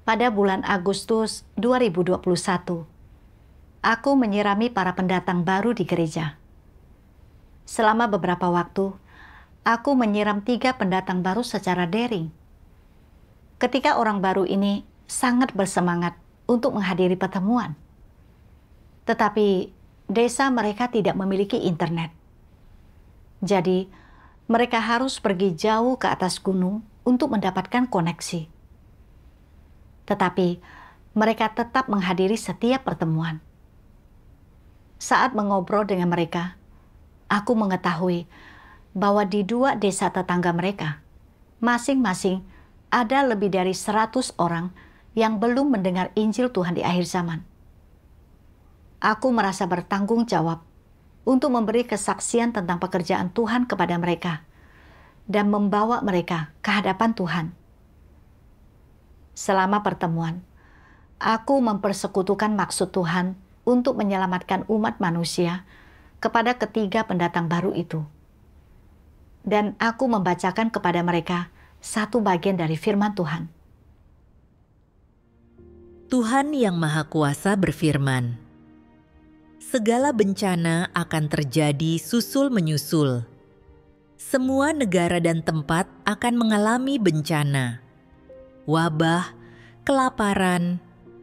Pada bulan Agustus 2021, aku menyirami para pendatang baru di gereja. Selama beberapa waktu, aku menyiram 3 pendatang baru secara daring. Ketika orang baru ini sangat bersemangat untuk menghadiri pertemuan. Tetapi desa mereka tidak memiliki internet. Jadi, mereka harus pergi jauh ke atas gunung untuk mendapatkan koneksi. Tetapi, mereka tetap menghadiri setiap pertemuan. Saat mengobrol dengan mereka, aku mengetahui bahwa di 2 desa tetangga mereka, masing-masing ada lebih dari 100 orang yang belum mendengar Injil Tuhan di akhir zaman. Aku merasa bertanggung jawab untuk memberi kesaksian tentang pekerjaan Tuhan kepada mereka dan membawa mereka ke hadapan Tuhan. Selama pertemuan, aku mempersekutukan maksud Tuhan untuk menyelamatkan umat manusia kepada ketiga pendatang baru itu. Dan aku membacakan kepada mereka satu bagian dari firman Tuhan. Tuhan Yang Maha Kuasa berfirman, "Segala bencana akan terjadi susul menyusul. Semua negara dan tempat akan mengalami bencana, wabah, kelaparan,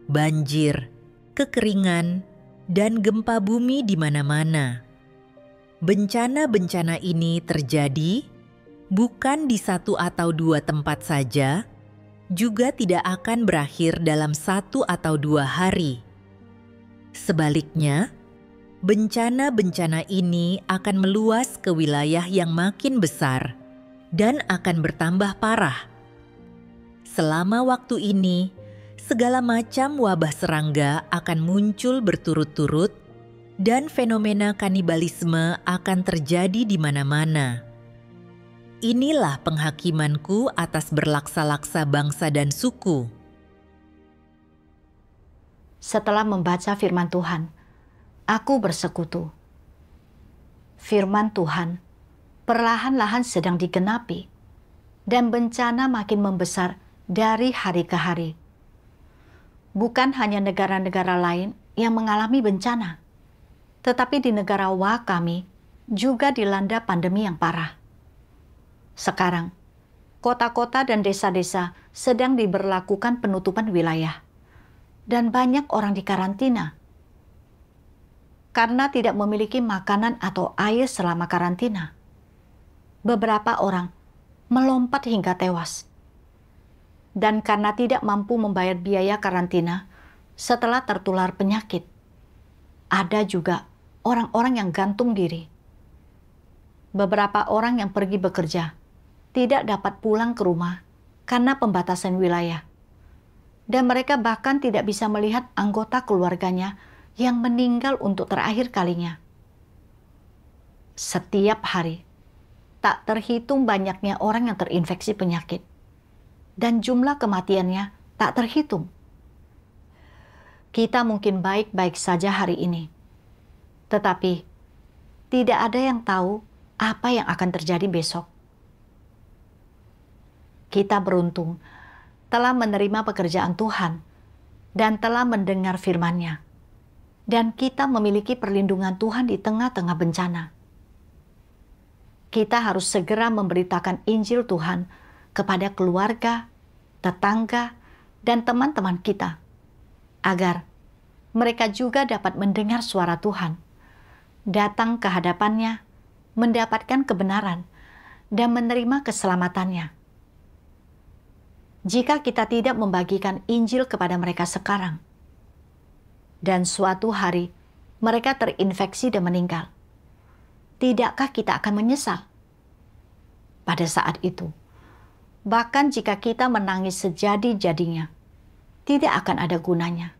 banjir, kekeringan, dan gempa bumi di mana-mana. Bencana-bencana ini terjadi bukan di 1 atau 2 tempat saja, juga tidak akan berakhir dalam 1 atau 2 hari. Sebaliknya, bencana-bencana ini akan meluas ke wilayah yang makin besar dan akan bertambah parah. Selama waktu ini, segala macam wabah serangga akan muncul berturut-turut dan fenomena kanibalisme akan terjadi di mana-mana. Inilah penghakimanku atas berlaksa-laksa bangsa dan suku." Setelah membaca firman Tuhan, aku bersekutu. Firman Tuhan perlahan-lahan sedang digenapi dan bencana makin membesar dari hari ke hari. Bukan hanya negara-negara lain yang mengalami bencana, tetapi di negara Wa kami juga dilanda pandemi yang parah. Sekarang, kota-kota dan desa-desa sedang diberlakukan penutupan wilayah, dan banyak orang dikarantina. Karena tidak memiliki makanan atau air selama karantina, beberapa orang melompat hingga tewas. Dan karena tidak mampu membayar biaya karantina setelah tertular penyakit, ada juga orang-orang yang gantung diri. Beberapa orang yang pergi bekerja tidak dapat pulang ke rumah karena pembatasan wilayah. Dan mereka bahkan tidak bisa melihat anggota keluarganya yang meninggal untuk terakhir kalinya. Setiap hari, tak terhitung banyaknya orang yang terinfeksi penyakit. Dan jumlah kematiannya tak terhitung. Kita mungkin baik-baik saja hari ini. Tetapi, tidak ada yang tahu apa yang akan terjadi besok. Kita beruntung telah menerima pekerjaan Tuhan dan telah mendengar firman-Nya. Dan kita memiliki perlindungan Tuhan di tengah-tengah bencana. Kita harus segera memberitakan Injil Tuhan kepada keluarga, tetangga, dan teman-teman kita, agar mereka juga dapat mendengar suara Tuhan, datang ke hadapan-Nya, mendapatkan kebenaran, dan menerima keselamatannya. Jika kita tidak membagikan Injil kepada mereka sekarang, dan suatu hari mereka terinfeksi dan meninggal, tidakkah kita akan menyesal? Pada saat itu, bahkan jika kita menangis sejadi-jadinya, tidak akan ada gunanya.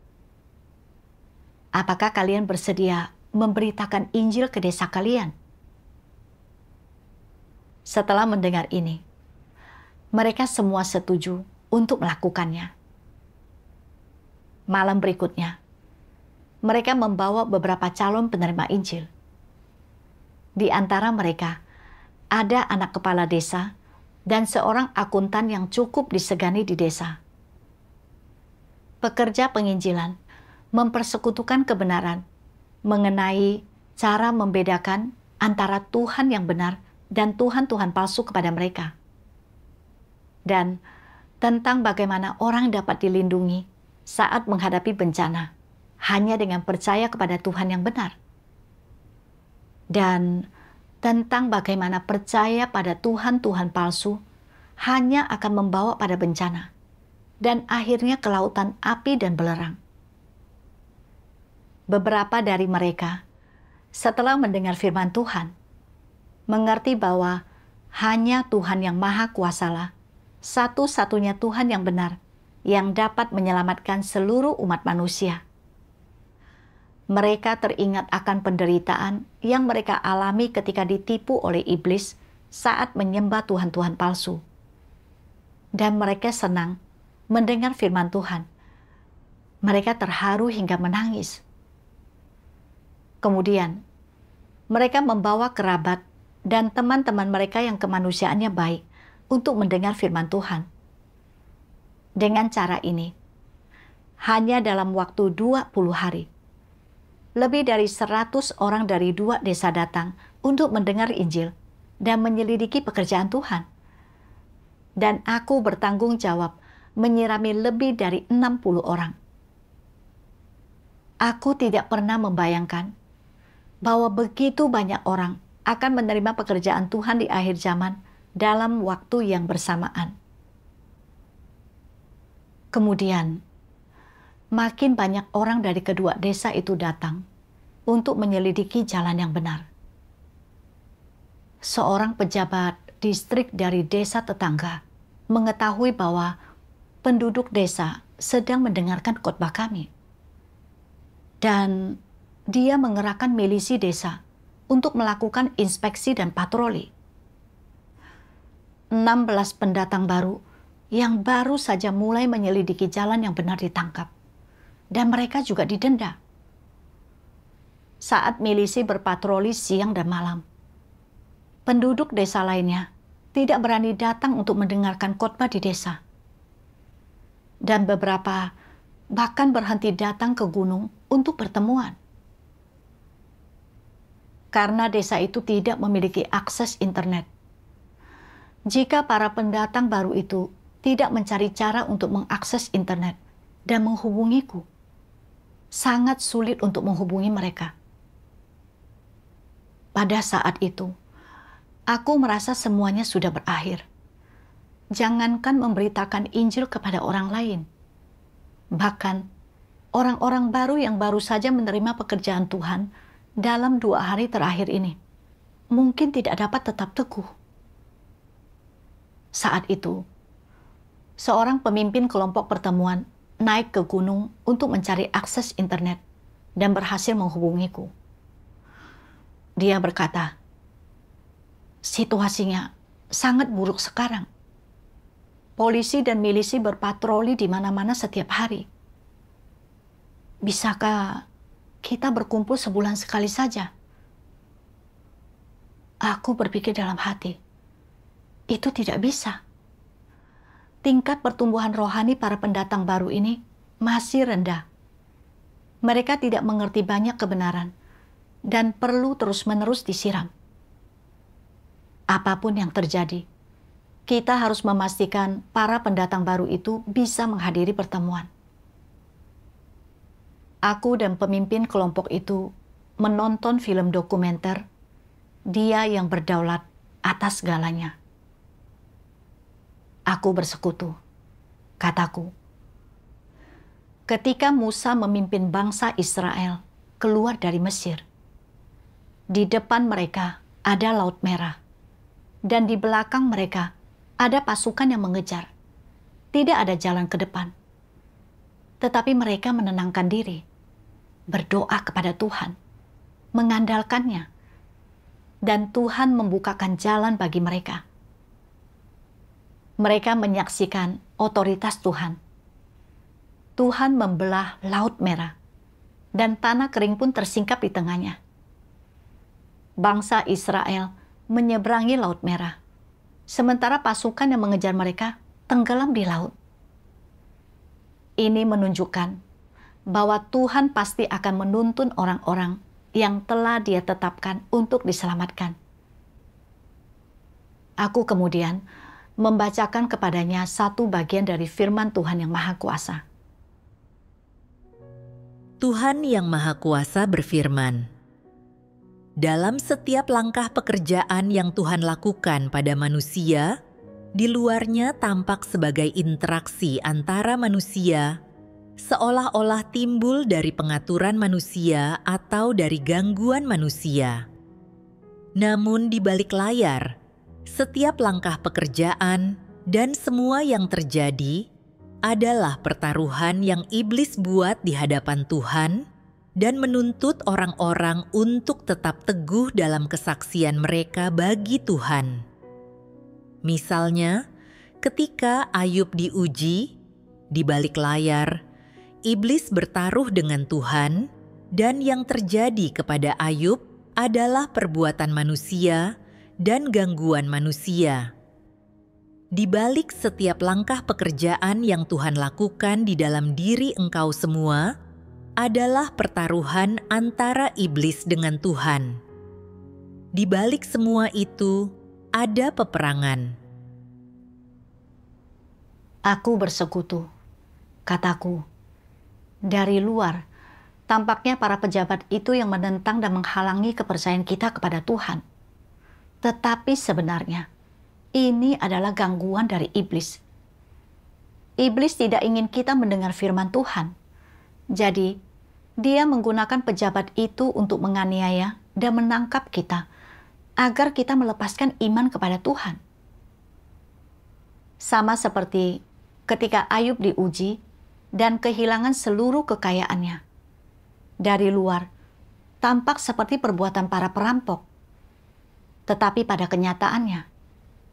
Apakah kalian bersedia memberitakan Injil ke desa kalian? Setelah mendengar ini, mereka semua setuju untuk melakukannya. Malam berikutnya, mereka membawa beberapa calon penerima Injil. Di antara mereka, ada anak kepala desa dan seorang akuntan yang cukup disegani di desa. pekerja penginjilan mempersekutukan kebenaran mengenai cara membedakan antara Tuhan yang benar dan Tuhan-Tuhan palsu kepada mereka. Dan tentang bagaimana orang dapat dilindungi saat menghadapi bencana hanya dengan percaya kepada Tuhan yang benar. Dan tentang bagaimana percaya pada Tuhan-Tuhan palsu hanya akan membawa pada bencana dan akhirnya ke lautan api dan belerang. Beberapa dari mereka setelah mendengar firman Tuhan mengerti bahwa hanya Tuhan yang Maha Kuasalah, satu-satunya Tuhan yang benar yang dapat menyelamatkan seluruh umat manusia. Mereka teringat akan penderitaan yang mereka alami ketika ditipu oleh iblis saat menyembah Tuhan-Tuhan palsu. Dan mereka senang mendengar firman Tuhan. Mereka terharu hingga menangis. Kemudian, mereka membawa kerabat dan teman-teman mereka yang kemanusiaannya baik untuk mendengar firman Tuhan. Dengan cara ini, hanya dalam waktu 20 hari, lebih dari 100 orang dari 2 desa datang untuk mendengar Injil dan menyelidiki pekerjaan Tuhan. Dan aku bertanggung jawab menyirami lebih dari 60 orang. Aku tidak pernah membayangkan bahwa begitu banyak orang akan menerima pekerjaan Tuhan di akhir zaman dalam waktu yang bersamaan. Kemudian, makin banyak orang dari kedua desa itu datang untuk menyelidiki jalan yang benar. Seorang pejabat distrik dari desa tetangga mengetahui bahwa penduduk desa sedang mendengarkan khotbah kami. Dan dia mengerahkan milisi desa untuk melakukan inspeksi dan patroli. 16 pendatang baru yang baru saja mulai menyelidiki jalan yang benar ditangkap. Dan mereka juga didenda. Saat milisi berpatroli siang dan malam, penduduk desa lainnya tidak berani datang untuk mendengarkan khotbah di desa. Dan beberapa bahkan berhenti datang ke gunung untuk pertemuan. Karena desa itu tidak memiliki akses internet. Jika para pendatang baru itu tidak mencari cara untuk mengakses internet dan menghubungiku, sangat sulit untuk menghubungi mereka. Pada saat itu, aku merasa semuanya sudah berakhir. Jangankan memberitakan Injil kepada orang lain. Bahkan, orang-orang baru yang baru saja menerima pekerjaan Tuhan dalam 2 hari terakhir ini, mungkin tidak dapat tetap teguh. Saat itu, seorang pemimpin kelompok pertemuan naik ke gunung untuk mencari akses internet dan berhasil menghubungiku. Dia berkata, situasinya sangat buruk sekarang. Polisi dan milisi berpatroli di mana-mana setiap hari. Bisakah kita berkumpul sebulan sekali saja? Aku berpikir dalam hati, itu tidak bisa. Tingkat pertumbuhan rohani para pendatang baru ini masih rendah. Mereka tidak mengerti banyak kebenaran dan perlu terus-menerus disiram. Apapun yang terjadi, kita harus memastikan para pendatang baru itu bisa menghadiri pertemuan. Aku dan pemimpin kelompok itu menonton film dokumenter Dia yang Berdaulat Atas Segalanya. Aku bersekutu, kataku. Ketika Musa memimpin bangsa Israel keluar dari Mesir, di depan mereka ada Laut Merah, dan di belakang mereka ada pasukan yang mengejar. Tidak ada jalan ke depan. Tetapi mereka menenangkan diri, berdoa kepada Tuhan, mengandalkannya, dan Tuhan membukakan jalan bagi mereka. Mereka menyaksikan otoritas Tuhan. Tuhan membelah Laut Merah, dan tanah kering pun tersingkap di tengahnya. Bangsa Israel menyeberangi Laut Merah, sementara pasukan yang mengejar mereka tenggelam di laut. Ini menunjukkan bahwa Tuhan pasti akan menuntun orang-orang yang telah Dia tetapkan untuk diselamatkan. Aku kemudian membacakan kepadanya satu bagian dari firman Tuhan yang Maha Kuasa. Tuhan yang Maha Kuasa berfirman, dalam setiap langkah pekerjaan yang Tuhan lakukan pada manusia, di luarnya tampak sebagai interaksi antara manusia, seolah-olah timbul dari pengaturan manusia atau dari gangguan manusia. Namun di balik layar, setiap langkah pekerjaan dan semua yang terjadi adalah pertaruhan yang iblis buat di hadapan Tuhan dan menuntut orang-orang untuk tetap teguh dalam kesaksian mereka bagi Tuhan. Misalnya, ketika Ayub diuji, di balik layar, iblis bertaruh dengan Tuhan, dan yang terjadi kepada Ayub adalah perbuatan manusia dan gangguan manusia. Di balik setiap langkah pekerjaan yang Tuhan lakukan di dalam diri engkau semua adalah pertaruhan antara iblis dengan Tuhan. Di balik semua itu ada peperangan. Aku bersekutu, kataku. Dari luar, tampaknya para pejabat itu yang menentang dan menghalangi kepercayaan kita kepada Tuhan. Tetapi sebenarnya, ini adalah gangguan dari iblis. Iblis tidak ingin kita mendengar firman Tuhan. Jadi, dia menggunakan pejabat itu untuk menganiaya dan menangkap kita, agar kita melepaskan iman kepada Tuhan. Sama seperti ketika Ayub diuji dan kehilangan seluruh kekayaannya. Dari luar, tampak seperti perbuatan para perampok. Tetapi pada kenyataannya,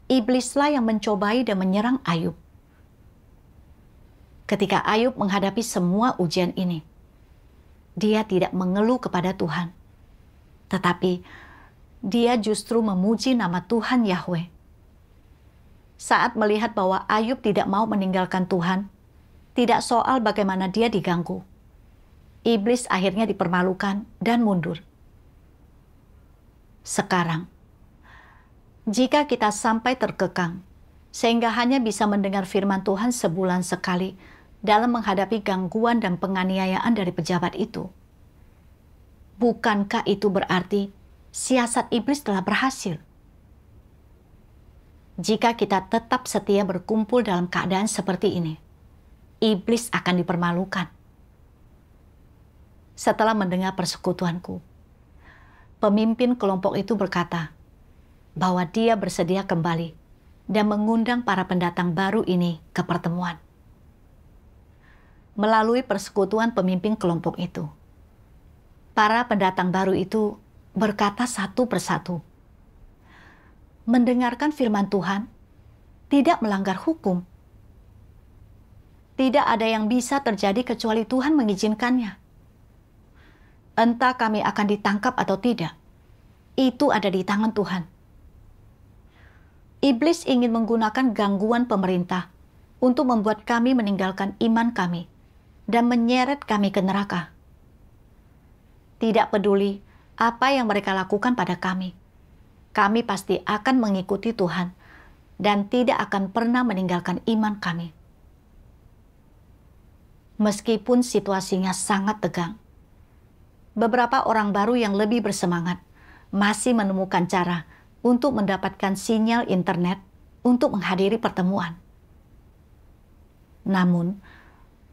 iblislah yang mencobai dan menyerang Ayub. Ketika Ayub menghadapi semua ujian ini, dia tidak mengeluh kepada Tuhan. Tetapi, dia justru memuji nama Tuhan Yahweh. Saat melihat bahwa Ayub tidak mau meninggalkan Tuhan, tidak soal bagaimana dia diganggu, iblis akhirnya dipermalukan dan mundur. Sekarang, jika kita sampai terkekang, sehingga hanya bisa mendengar firman Tuhan sebulan sekali dalam menghadapi gangguan dan penganiayaan dari pejabat itu, bukankah itu berarti siasat iblis telah berhasil? Jika kita tetap setia berkumpul dalam keadaan seperti ini, iblis akan dipermalukan. Setelah mendengar persekutuanku, pemimpin kelompok itu berkata bahwa dia bersedia kembali dan mengundang para pendatang baru ini ke pertemuan. Melalui persekutuan pemimpin kelompok itu, para pendatang baru itu berkata satu persatu, mendengarkan firman Tuhan tidak melanggar hukum. Tidak ada yang bisa terjadi kecuali Tuhan mengizinkannya. Entah kami akan ditangkap atau tidak, itu ada di tangan Tuhan. Iblis ingin menggunakan gangguan pemerintah untuk membuat kami meninggalkan iman kami dan menyeret kami ke neraka. Tidak peduli apa yang mereka lakukan pada kami pasti akan mengikuti Tuhan dan tidak akan pernah meninggalkan iman kami. Meskipun situasinya sangat tegang, beberapa orang baru yang lebih bersemangat masih menemukan cara untuk mendapatkan sinyal internet untuk menghadiri pertemuan. Namun,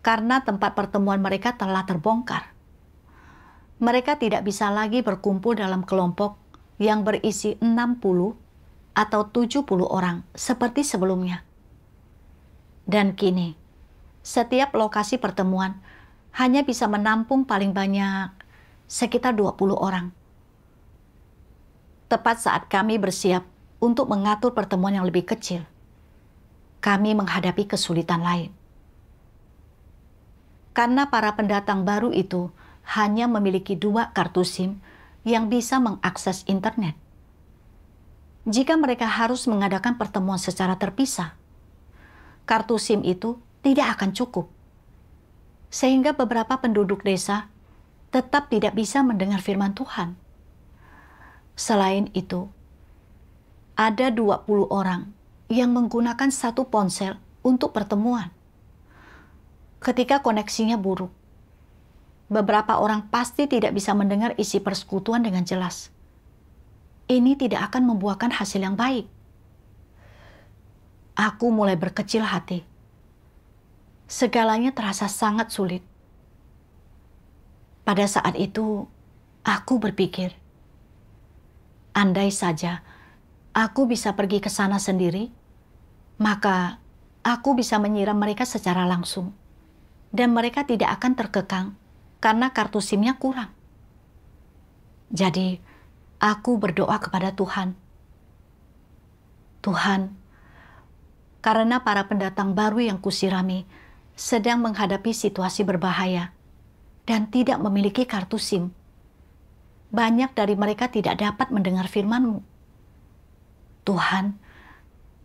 karena tempat pertemuan mereka telah terbongkar, mereka tidak bisa lagi berkumpul dalam kelompok yang berisi 60 atau 70 orang seperti sebelumnya. Dan kini, setiap lokasi pertemuan hanya bisa menampung paling banyak sekitar 20 orang. Tepat saat kami bersiap untuk mengatur pertemuan yang lebih kecil, kami menghadapi kesulitan lain. Karena para pendatang baru itu hanya memiliki 2 kartu SIM yang bisa mengakses internet. Jika mereka harus mengadakan pertemuan secara terpisah, kartu SIM itu tidak akan cukup. sehingga beberapa penduduk desa tetap tidak bisa mendengar firman Tuhan. Selain itu, ada 20 orang yang menggunakan satu ponsel untuk pertemuan. Ketika koneksinya buruk, beberapa orang pasti tidak bisa mendengar isi persekutuan dengan jelas. Ini tidak akan membuahkan hasil yang baik. Aku mulai berkecil hati. Segalanya terasa sangat sulit. Pada saat itu, aku berpikir, andai saja aku bisa pergi ke sana sendiri, maka aku bisa menyiram mereka secara langsung. Dan mereka tidak akan terkekang karena kartu SIM-nya kurang. Jadi, aku berdoa kepada Tuhan. Tuhan, karena para pendatang baru yang kusirami sedang menghadapi situasi berbahaya dan tidak memiliki kartu SIM, banyak dari mereka tidak dapat mendengar firman-Mu. Tuhan,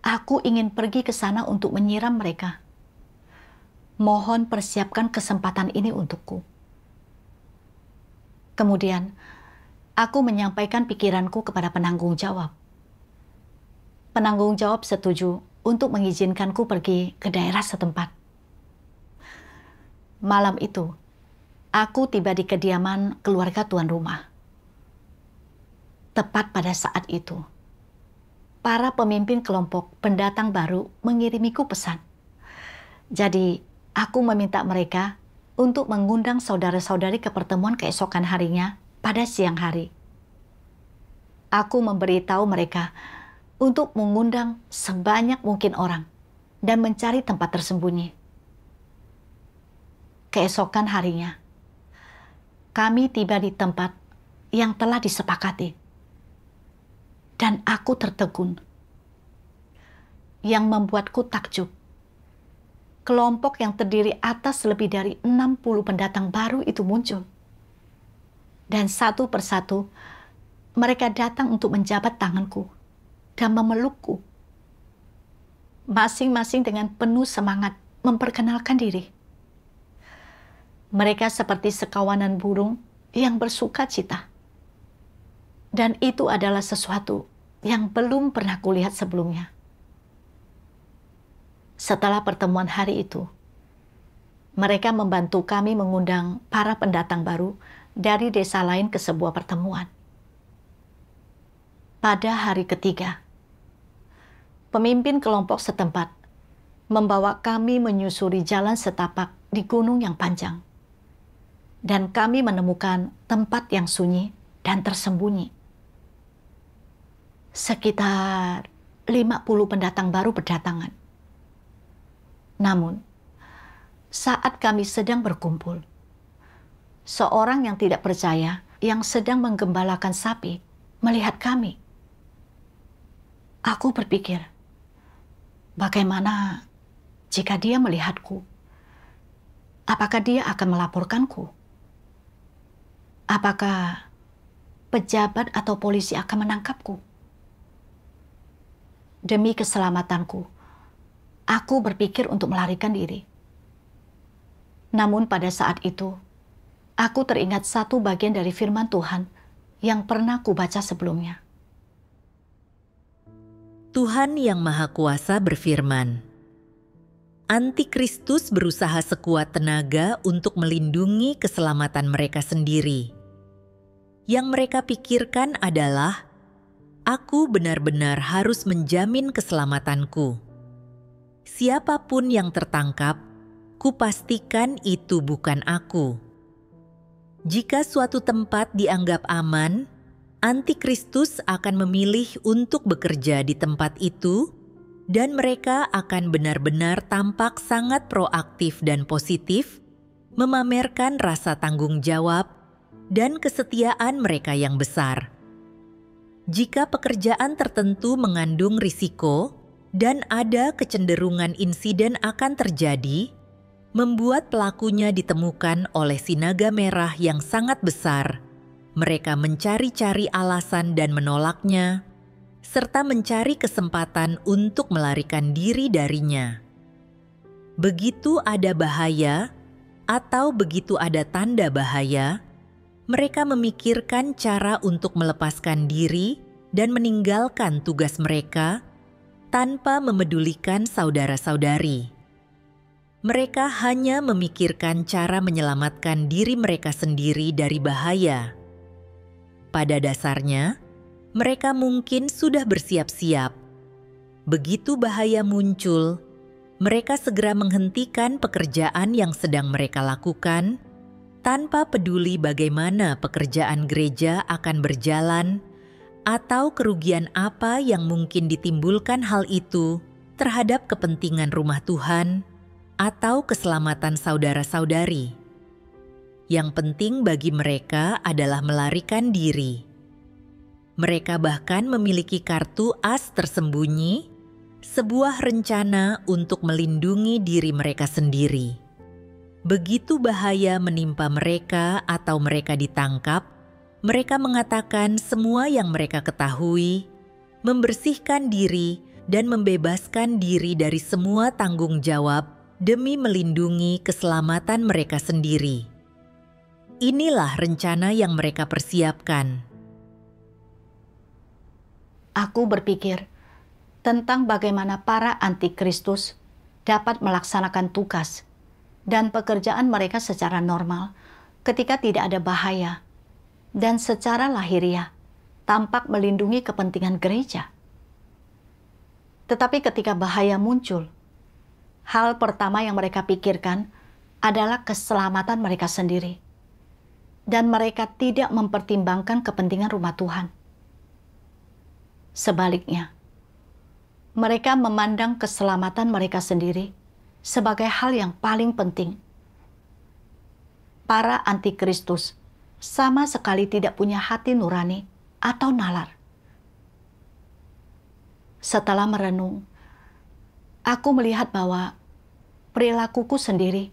aku ingin pergi ke sana untuk menyiram mereka. Mohon persiapkan kesempatan ini untukku. Kemudian, aku menyampaikan pikiranku kepada penanggung jawab. Penanggung jawab setuju untuk mengizinkanku pergi ke daerah setempat. Malam itu, aku tiba di kediaman keluarga tuan rumah. Tepat pada saat itu, para pemimpin kelompok pendatang baru mengirimiku pesan. Jadi, aku meminta mereka untuk mengundang saudara-saudari ke pertemuan keesokan harinya pada siang hari. Aku memberitahu mereka untuk mengundang sebanyak mungkin orang dan mencari tempat tersembunyi. Keesokan harinya, kami tiba di tempat yang telah disepakati. Dan aku tertegun. Yang membuatku takjub, kelompok yang terdiri atas lebih dari 60 pendatang baru itu muncul. Dan satu persatu, mereka datang untuk menjabat tanganku dan memelukku. Masing-masing dengan penuh semangat memperkenalkan diri. Mereka seperti sekawanan burung yang bersuka cita. Dan itu adalah sesuatu yang belum pernah kulihat sebelumnya. Setelah pertemuan hari itu, mereka membantu kami mengundang para pendatang baru dari desa lain ke sebuah pertemuan. Pada hari ketiga, pemimpin kelompok setempat membawa kami menyusuri jalan setapak di gunung yang panjang. Dan kami menemukan tempat yang sunyi dan tersembunyi. Sekitar 50 pendatang baru berdatangan. Namun, saat kami sedang berkumpul, seorang yang tidak percaya yang sedang menggembalakan sapi melihat kami. Aku berpikir, bagaimana jika dia melihatku? Apakah dia akan melaporkanku? Apakah pejabat atau polisi akan menangkapku? Demi keselamatanku, aku berpikir untuk melarikan diri. Namun pada saat itu, aku teringat satu bagian dari firman Tuhan yang pernah kubaca sebelumnya. Tuhan Yang Maha Kuasa berfirman, Antikristus berusaha sekuat tenaga untuk melindungi keselamatan mereka sendiri. Yang mereka pikirkan adalah, aku benar-benar harus menjamin keselamatanku. Siapapun yang tertangkap, kupastikan itu bukan aku. Jika suatu tempat dianggap aman, Antikristus akan memilih untuk bekerja di tempat itu, dan mereka akan benar-benar tampak sangat proaktif dan positif, memamerkan rasa tanggung jawab dan kesetiaan mereka yang besar. Jika pekerjaan tertentu mengandung risiko dan ada kecenderungan insiden akan terjadi, membuat pelakunya ditemukan oleh si naga merah yang sangat besar, mereka mencari-cari alasan dan menolaknya, serta mencari kesempatan untuk melarikan diri darinya. Begitu ada bahaya, atau begitu ada tanda bahaya, mereka memikirkan cara untuk melepaskan diri dan meninggalkan tugas mereka tanpa memedulikan saudara-saudari. Mereka hanya memikirkan cara menyelamatkan diri mereka sendiri dari bahaya. Pada dasarnya, mereka mungkin sudah bersiap-siap. Begitu bahaya muncul, mereka segera menghentikan pekerjaan yang sedang mereka lakukan tanpa peduli bagaimana pekerjaan gereja akan berjalan atau kerugian apa yang mungkin ditimbulkan hal itu terhadap kepentingan rumah Tuhan atau keselamatan saudara-saudari. Yang penting bagi mereka adalah melarikan diri. Mereka bahkan memiliki kartu as tersembunyi, sebuah rencana untuk melindungi diri mereka sendiri. Begitu bahaya menimpa mereka atau mereka ditangkap, mereka mengatakan semua yang mereka ketahui, membersihkan diri dan membebaskan diri dari semua tanggung jawab demi melindungi keselamatan mereka sendiri. Inilah rencana yang mereka persiapkan. Aku berpikir tentang bagaimana para antikristus dapat melaksanakan tugas dan pekerjaan mereka secara normal ketika tidak ada bahaya dan secara lahiriah tampak melindungi kepentingan gereja. Tetapi ketika bahaya muncul, hal pertama yang mereka pikirkan adalah keselamatan mereka sendiri, dan mereka tidak mempertimbangkan kepentingan rumah Tuhan. Sebaliknya, mereka memandang keselamatan mereka sendiri sebagai hal yang paling penting. Para antikristus sama sekali tidak punya hati nurani atau nalar. Setelah merenung, aku melihat bahwa perilakuku sendiri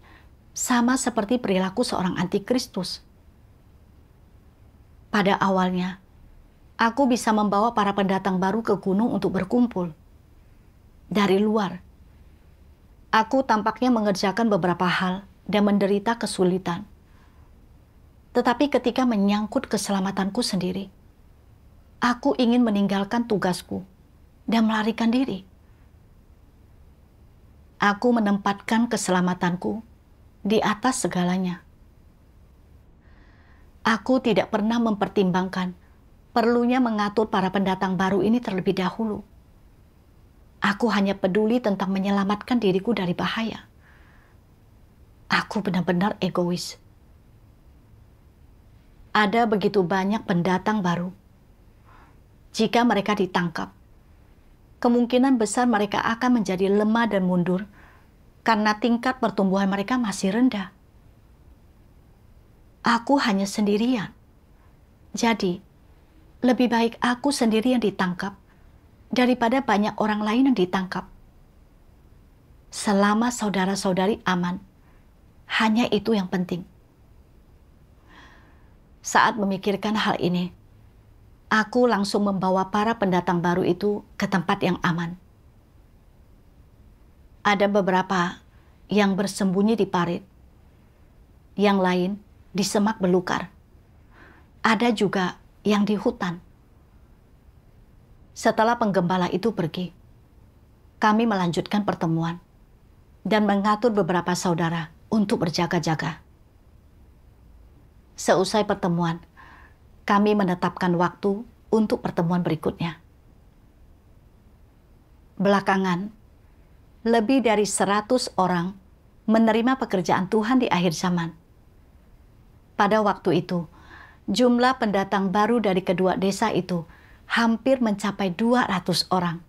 sama seperti perilaku seorang antikristus. Pada awalnya, aku bisa membawa para pendatang baru ke gunung untuk berkumpul. Dari luar, aku tampaknya mengerjakan beberapa hal dan menderita kesulitan. Tetapi ketika menyangkut keselamatanku sendiri, aku ingin meninggalkan tugasku dan melarikan diri. Aku menempatkan keselamatanku di atas segalanya. Aku tidak pernah mempertimbangkan perlunya mengatur para pendatang baru ini terlebih dahulu. Aku hanya peduli tentang menyelamatkan diriku dari bahaya. Aku benar-benar egois. Ada begitu banyak pendatang baru. Jika mereka ditangkap, kemungkinan besar mereka akan menjadi lemah dan mundur karena tingkat pertumbuhan mereka masih rendah. Aku hanya sendirian. Jadi, lebih baik aku sendiri yang ditangkap daripada banyak orang lain yang ditangkap. Selama saudara-saudari aman, hanya itu yang penting. Saat memikirkan hal ini, aku langsung membawa para pendatang baru itu ke tempat yang aman. Ada beberapa yang bersembunyi di parit, yang lain di semak belukar. Ada juga yang di hutan. Setelah penggembala itu pergi, kami melanjutkan pertemuan dan mengatur beberapa saudara untuk berjaga-jaga. Seusai pertemuan, kami menetapkan waktu untuk pertemuan berikutnya. Belakangan, lebih dari 100 orang menerima pekerjaan Tuhan di akhir zaman. Pada waktu itu, jumlah pendatang baru dari kedua desa itu hampir mencapai 200 orang.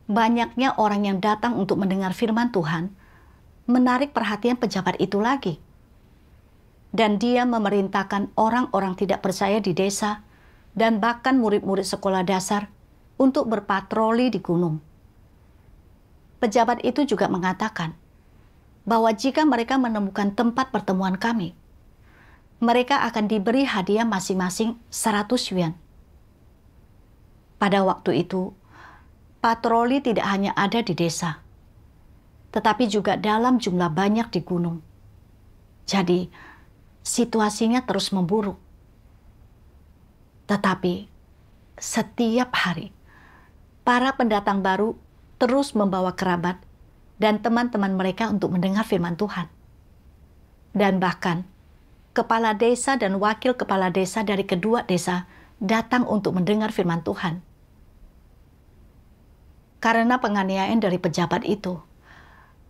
Banyaknya orang yang datang untuk mendengar firman Tuhan menarik perhatian pejabat itu lagi. Dan dia memerintahkan orang-orang tidak percaya di desa dan bahkan murid-murid sekolah dasar untuk berpatroli di gunung. Pejabat itu juga mengatakan bahwa jika mereka menemukan tempat pertemuan kami, mereka akan diberi hadiah masing-masing 100 yuan. Pada waktu itu, patroli tidak hanya ada di desa, tetapi juga dalam jumlah banyak di gunung. Jadi, situasinya terus memburuk. Tetapi, setiap hari, para pendatang baru terus membawa kerabat dan teman-teman mereka untuk mendengar firman Tuhan. Dan bahkan, kepala desa dan wakil kepala desa dari kedua desa datang untuk mendengar firman Tuhan. Karena penganiayaan dari pejabat itu,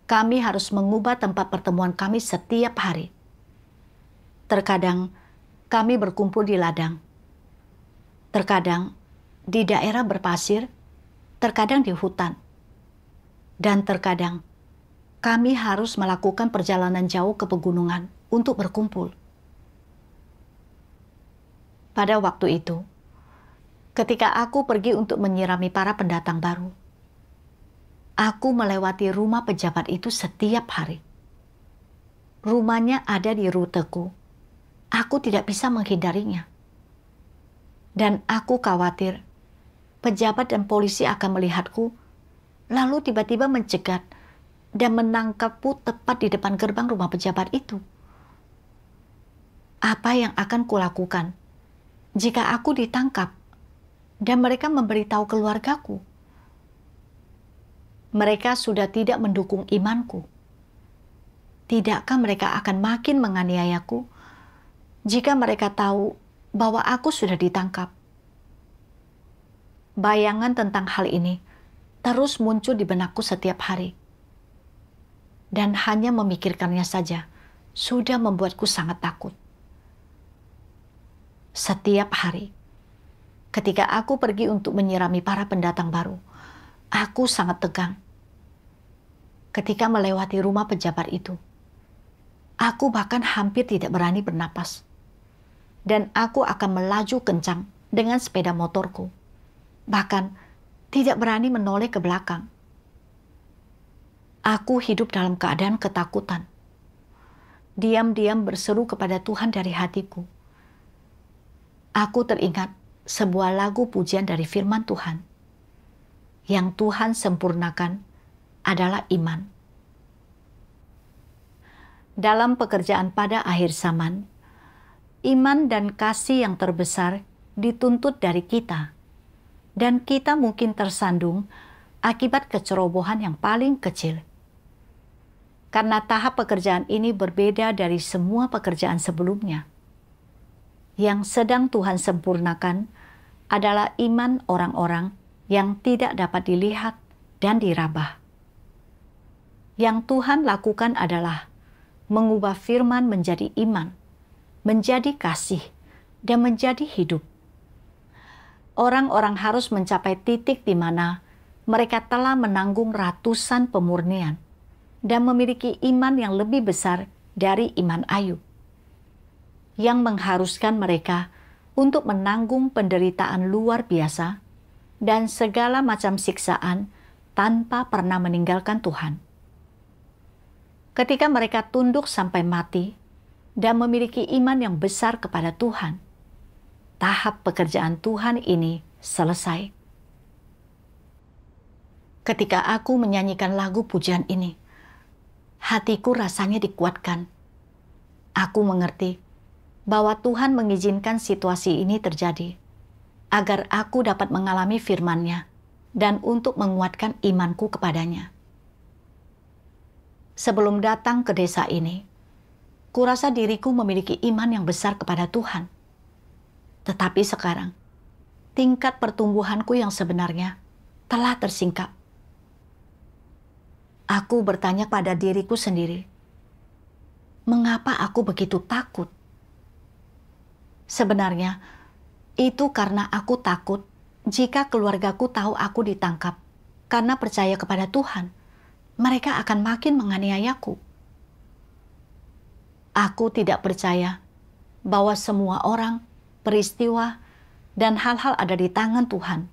kami harus mengubah tempat pertemuan kami setiap hari. Terkadang, kami berkumpul di ladang. Terkadang, di daerah berpasir, terkadang di hutan. Dan terkadang, kami harus melakukan perjalanan jauh ke pegunungan untuk berkumpul. Pada waktu itu, ketika aku pergi untuk menyirami para pendatang baru, aku melewati rumah pejabat itu setiap hari. Rumahnya ada di ruteku. Aku tidak bisa menghindarinya. Dan aku khawatir pejabat dan polisi akan melihatku, lalu tiba-tiba mencegat dan menangkapku tepat di depan gerbang rumah pejabat itu. Apa yang akan kulakukan jika aku ditangkap dan mereka memberitahu keluargaku? Mereka sudah tidak mendukung imanku. Tidakkah mereka akan makin menganiayaku jika mereka tahu bahwa aku sudah ditangkap? Bayangan tentang hal ini terus muncul di benakku setiap hari. Dan hanya memikirkannya saja sudah membuatku sangat takut. Setiap hari, ketika aku pergi untuk menyirami para pendatang baru, aku sangat tegang. Ketika melewati rumah pejabat itu, aku bahkan hampir tidak berani bernapas. Dan aku akan melaju kencang dengan sepeda motorku. Bahkan tidak berani menoleh ke belakang. Aku hidup dalam keadaan ketakutan. Diam-diam berseru kepada Tuhan dari hatiku. Aku teringat sebuah lagu pujian dari firman Tuhan. Yang Tuhan sempurnakan adalah iman. Dalam pekerjaan pada akhir zaman, iman dan kasih yang terbesar dituntut dari kita. Dan kita mungkin tersandung akibat kecerobohan yang paling kecil. Karena tahap pekerjaan ini berbeda dari semua pekerjaan sebelumnya. Yang sedang Tuhan sempurnakan adalah iman orang-orang yang tidak dapat dilihat dan diraba. Yang Tuhan lakukan adalah mengubah firman menjadi iman, menjadi kasih, dan menjadi hidup. Orang-orang harus mencapai titik di mana mereka telah menanggung ratusan pemurnian dan memiliki iman yang lebih besar dari iman Ayub, yang mengharuskan mereka untuk menanggung penderitaan luar biasa dan segala macam siksaan tanpa pernah meninggalkan Tuhan. Ketika mereka tunduk sampai mati dan memiliki iman yang besar kepada Tuhan, tahap pekerjaan Tuhan ini selesai. Ketika aku menyanyikan lagu pujian ini, hatiku rasanya dikuatkan. Aku mengerti bahwa Tuhan mengizinkan situasi ini terjadi, agar aku dapat mengalami firman-Nya dan untuk menguatkan imanku kepadanya. Sebelum datang ke desa ini, kurasa diriku memiliki iman yang besar kepada Tuhan. Tetapi sekarang, tingkat pertumbuhanku yang sebenarnya telah tersingkap. Aku bertanya pada diriku sendiri, mengapa aku begitu takut? Sebenarnya, itu karena aku takut jika keluargaku tahu aku ditangkap karena percaya kepada Tuhan. Mereka akan makin menganiayaku. Aku tidak percaya bahwa semua orang, peristiwa, dan hal-hal ada di tangan Tuhan.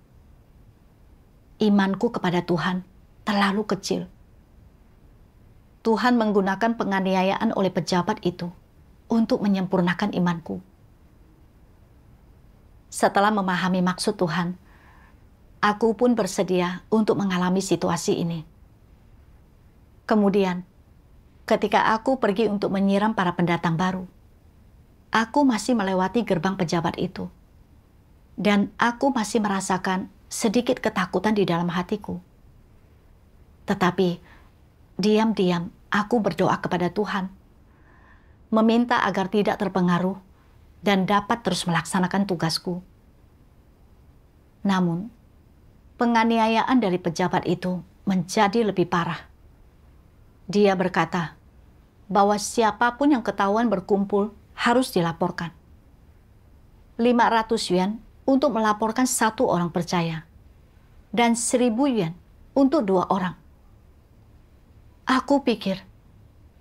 Imanku kepada Tuhan terlalu kecil. Tuhan menggunakan penganiayaan oleh pejabat itu untuk menyempurnakan imanku. Setelah memahami maksud Tuhan, aku pun bersedia untuk mengalami situasi ini. Kemudian, ketika aku pergi untuk menyiram para pendatang baru, aku masih melewati gerbang pejabat itu. Dan aku masih merasakan sedikit ketakutan di dalam hatiku. Tetapi, diam-diam aku berdoa kepada Tuhan, meminta agar tidak terpengaruh dan dapat terus melaksanakan tugasku. Namun, penganiayaan dari pejabat itu menjadi lebih parah. Dia berkata bahwa siapapun yang ketahuan berkumpul harus dilaporkan. 500 yuan untuk melaporkan 1 orang percaya, dan 1.000 yuan untuk 2 orang. Aku pikir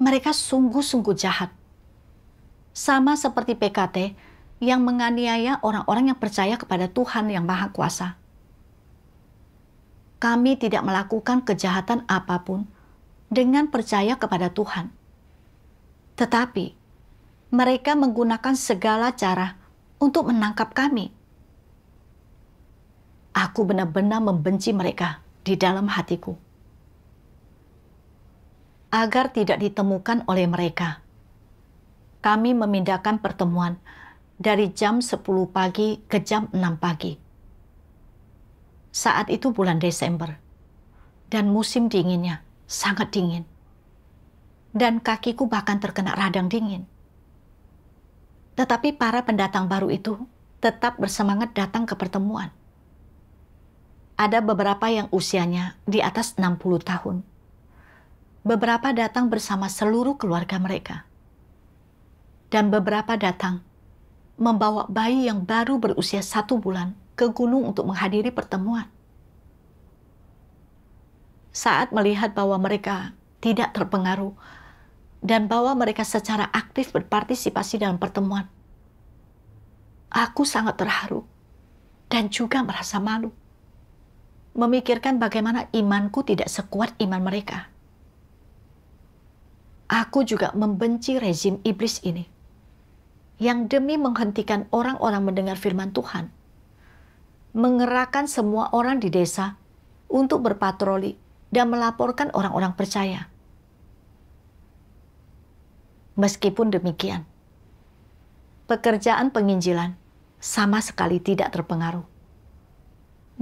mereka sungguh-sungguh jahat. Sama seperti PKT yang menganiaya orang-orang yang percaya kepada Tuhan yang Maha Kuasa. Kami tidak melakukan kejahatan apapun dengan percaya kepada Tuhan. Tetapi mereka menggunakan segala cara untuk menangkap kami. Aku benar-benar membenci mereka di dalam hatiku. Agar tidak ditemukan oleh mereka, kami memindahkan pertemuan dari jam 10 pagi ke jam 6 pagi. Saat itu bulan Desember, dan musim dinginnya sangat dingin. Dan kakiku bahkan terkena radang dingin. Tetapi para pendatang baru itu tetap bersemangat datang ke pertemuan. Ada beberapa yang usianya di atas 60 tahun. Beberapa datang bersama seluruh keluarga mereka. Dan beberapa datang membawa bayi yang baru berusia 1 bulan ke gunung untuk menghadiri pertemuan. Saat melihat bahwa mereka tidak terpengaruh dan bahwa mereka secara aktif berpartisipasi dalam pertemuan, aku sangat terharu dan juga merasa malu. Memikirkan bagaimana imanku tidak sekuat iman mereka. Aku juga membenci rezim iblis ini, yang demi menghentikan orang-orang mendengar firman Tuhan, mengerahkan semua orang di desa untuk berpatroli dan melaporkan orang-orang percaya. Meskipun demikian, pekerjaan penginjilan sama sekali tidak terpengaruh.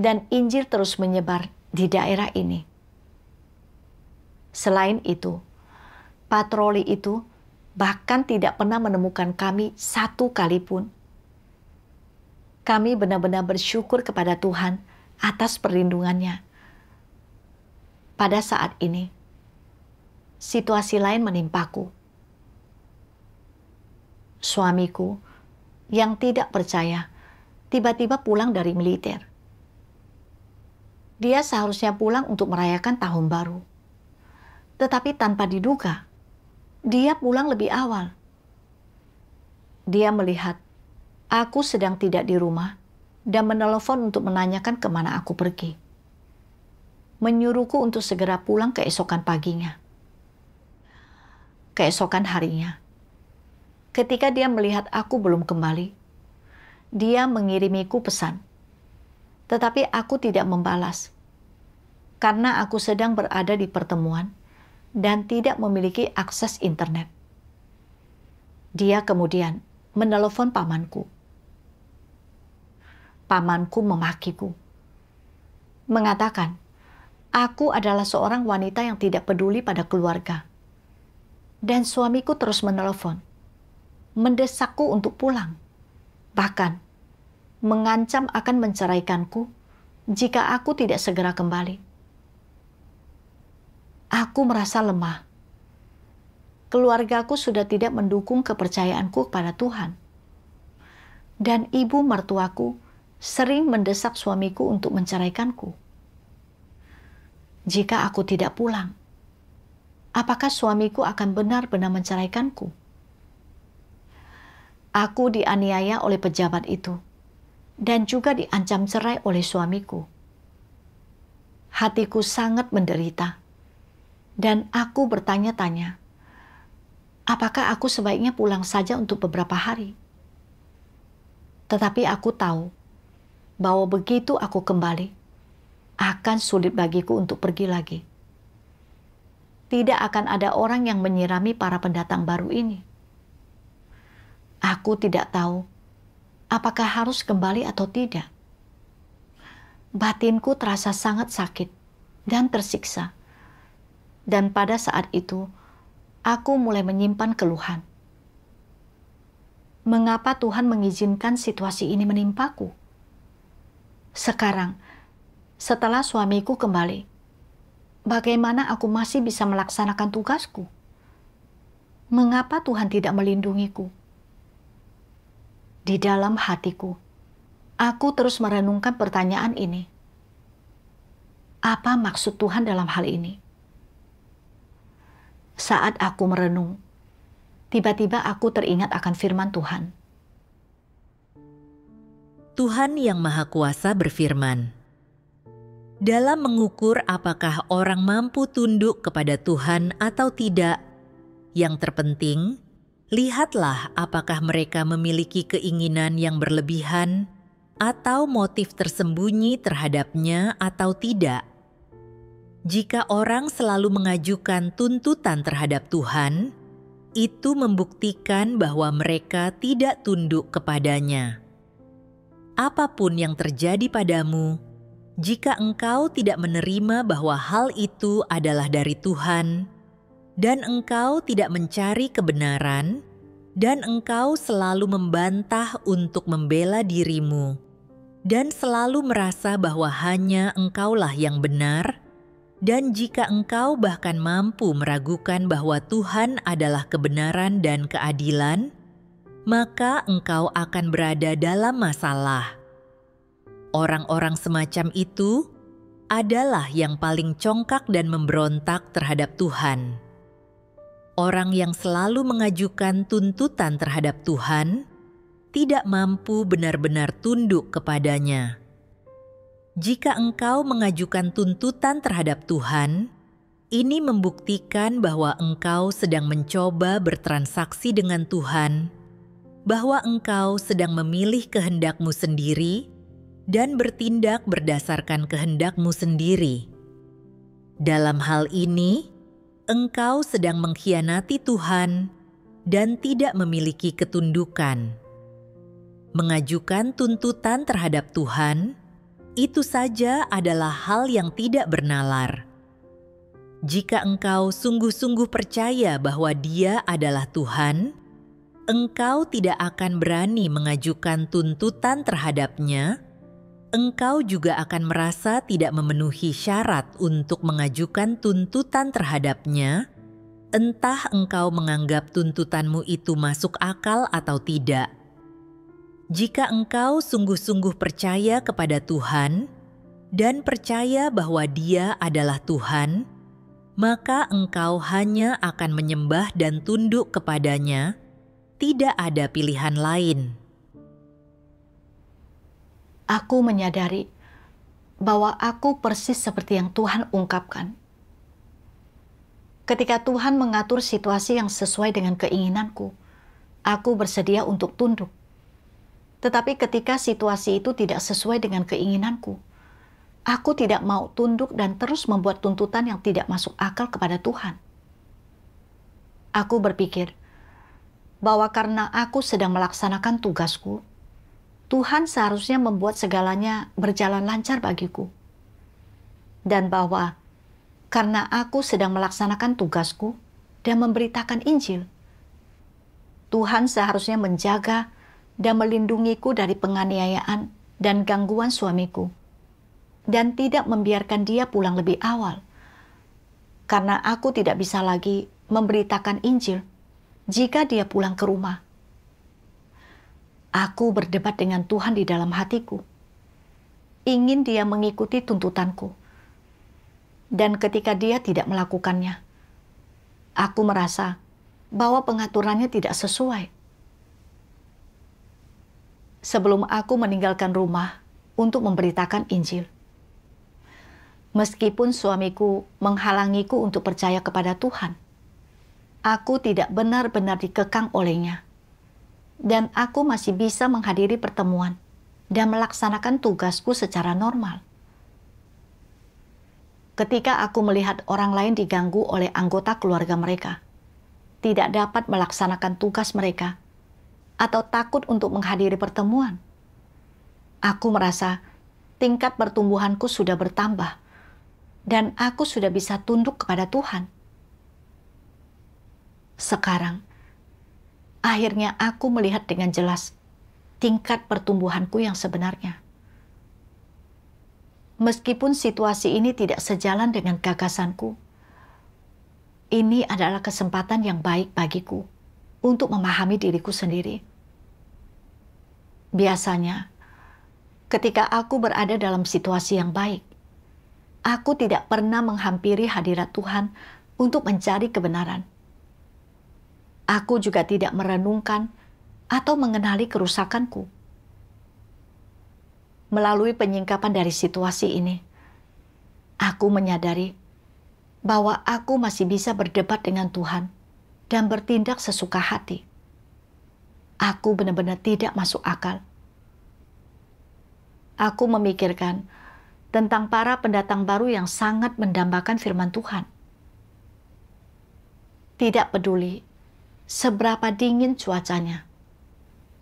Dan Injil terus menyebar di daerah ini. Selain itu, patroli itu bahkan tidak pernah menemukan kami 1 kali pun. Kami benar-benar bersyukur kepada Tuhan atas perlindungannya. Pada saat ini, situasi lain menimpaku. Suamiku yang tidak percaya tiba-tiba pulang dari militer. Dia seharusnya pulang untuk merayakan tahun baru. Tetapi tanpa diduga, dia pulang lebih awal. Dia melihat aku sedang tidak di rumah dan menelepon untuk menanyakan kemana aku pergi. Menyuruhku untuk segera pulang keesokan paginya. Keesokan harinya, ketika dia melihat aku belum kembali, dia mengirimiku pesan. Tetapi aku tidak membalas, karena aku sedang berada di pertemuan dan tidak memiliki akses internet. Dia kemudian menelepon pamanku. Pamanku memakiku, mengatakan, aku adalah seorang wanita yang tidak peduli pada keluarga. Dan suamiku terus menelepon, mendesakku untuk pulang. Bahkan, mengancam akan menceraikanku jika aku tidak segera kembali. Aku merasa lemah. Keluargaku sudah tidak mendukung kepercayaanku kepada Tuhan. Dan ibu mertuaku sering mendesak suamiku untuk menceraikanku. Jika aku tidak pulang, apakah suamiku akan benar-benar menceraikanku? Aku dianiaya oleh pejabat itu dan juga diancam cerai oleh suamiku. Hatiku sangat menderita, dan aku bertanya-tanya, apakah aku sebaiknya pulang saja untuk beberapa hari? Tetapi aku tahu bahwa begitu aku kembali, akan sulit bagiku untuk pergi lagi. tidak akan ada orang yang menyirami para pendatang baru ini. Aku tidak tahu apakah harus kembali atau tidak. Batinku terasa sangat sakit dan tersiksa. Dan pada saat itu, aku mulai menyimpan keluhan. Mengapa Tuhan mengizinkan situasi ini menimpaku? Sekarang, setelah suamiku kembali, bagaimana aku masih bisa melaksanakan tugasku? Mengapa Tuhan tidak melindungiku? Di dalam hatiku, aku terus merenungkan pertanyaan ini. Apa maksud Tuhan dalam hal ini? Saat aku merenung, tiba-tiba aku teringat akan firman Tuhan. Tuhan Yang Maha Kuasa berfirman, dalam mengukur apakah orang mampu tunduk kepada Tuhan atau tidak, yang terpenting, lihatlah apakah mereka memiliki keinginan yang berlebihan atau motif tersembunyi terhadapnya atau tidak. Jika orang selalu mengajukan tuntutan terhadap Tuhan, itu membuktikan bahwa mereka tidak tunduk kepadanya. Apapun yang terjadi padamu, jika engkau tidak menerima bahwa hal itu adalah dari Tuhan, dan engkau tidak mencari kebenaran, dan engkau selalu membantah untuk membela dirimu, dan selalu merasa bahwa hanya engkaulah yang benar, dan jika engkau bahkan mampu meragukan bahwa Tuhan adalah kebenaran dan keadilan, maka engkau akan berada dalam masalah. Orang-orang semacam itu adalah yang paling congkak dan memberontak terhadap Tuhan. Orang yang selalu mengajukan tuntutan terhadap Tuhan tidak mampu benar-benar tunduk kepadanya. Jika engkau mengajukan tuntutan terhadap Tuhan, ini membuktikan bahwa engkau sedang mencoba bertransaksi dengan Tuhan, bahwa engkau sedang memilih kehendakmu sendiri dan bertindak berdasarkan kehendakmu sendiri. Dalam hal ini, engkau sedang mengkhianati Tuhan dan tidak memiliki ketundukan. Mengajukan tuntutan terhadap Tuhan itu saja adalah hal yang tidak bernalar. Jika engkau sungguh-sungguh percaya bahwa Dia adalah Tuhan, engkau tidak akan berani mengajukan tuntutan terhadap-Nya. Engkau juga akan merasa tidak memenuhi syarat untuk mengajukan tuntutan terhadap-Nya, entah engkau menganggap tuntutanmu itu masuk akal atau tidak. Jika engkau sungguh-sungguh percaya kepada Tuhan dan percaya bahwa Dia adalah Tuhan, maka engkau hanya akan menyembah dan tunduk kepadanya, tidak ada pilihan lain. Aku menyadari bahwa aku persis seperti yang Tuhan ungkapkan. Ketika Tuhan mengatur situasi yang sesuai dengan keinginanku, aku bersedia untuk tunduk. Tetapi ketika situasi itu tidak sesuai dengan keinginanku, aku tidak mau tunduk dan terus membuat tuntutan yang tidak masuk akal kepada Tuhan. Aku berpikir bahwa karena aku sedang melaksanakan tugasku, Tuhan seharusnya membuat segalanya berjalan lancar bagiku. Dan bahwa karena aku sedang melaksanakan tugasku dan memberitakan Injil, Tuhan seharusnya menjaga dan melindungiku dari penganiayaan dan gangguan suamiku, dan tidak membiarkan dia pulang lebih awal, karena aku tidak bisa lagi memberitakan Injil jika dia pulang ke rumah. Aku berdebat dengan Tuhan di dalam hatiku, ingin dia mengikuti tuntutanku, dan ketika dia tidak melakukannya, aku merasa bahwa pengaturannya tidak sesuai. Sebelum aku meninggalkan rumah untuk memberitakan Injil, meskipun suamiku menghalangiku untuk percaya kepada Tuhan, aku tidak benar-benar dikekang olehnya, dan aku masih bisa menghadiri pertemuan dan melaksanakan tugasku secara normal. ketika aku melihat orang lain diganggu oleh anggota keluarga mereka, tidak dapat melaksanakan tugas mereka, atau takut untuk menghadiri pertemuan. Aku merasa tingkat pertumbuhanku sudah bertambah, dan aku sudah bisa tunduk kepada Tuhan. Sekarang, akhirnya aku melihat dengan jelas tingkat pertumbuhanku yang sebenarnya. Meskipun situasi ini tidak sejalan dengan gagasanku, ini adalah kesempatan yang baik bagiku untuk memahami diriku sendiri. Biasanya, ketika aku berada dalam situasi yang baik, aku tidak pernah menghampiri hadirat Tuhan untuk mencari kebenaran. Aku juga tidak merenungkan atau mengenali kerusakanku. Melalui penyingkapan dari situasi ini, aku menyadari bahwa aku masih bisa berdebat dengan Tuhan dan bertindak sesuka hati. Aku benar-benar tidak masuk akal. Aku memikirkan tentang para pendatang baru yang sangat mendambakan firman Tuhan. Tidak peduli seberapa dingin cuacanya,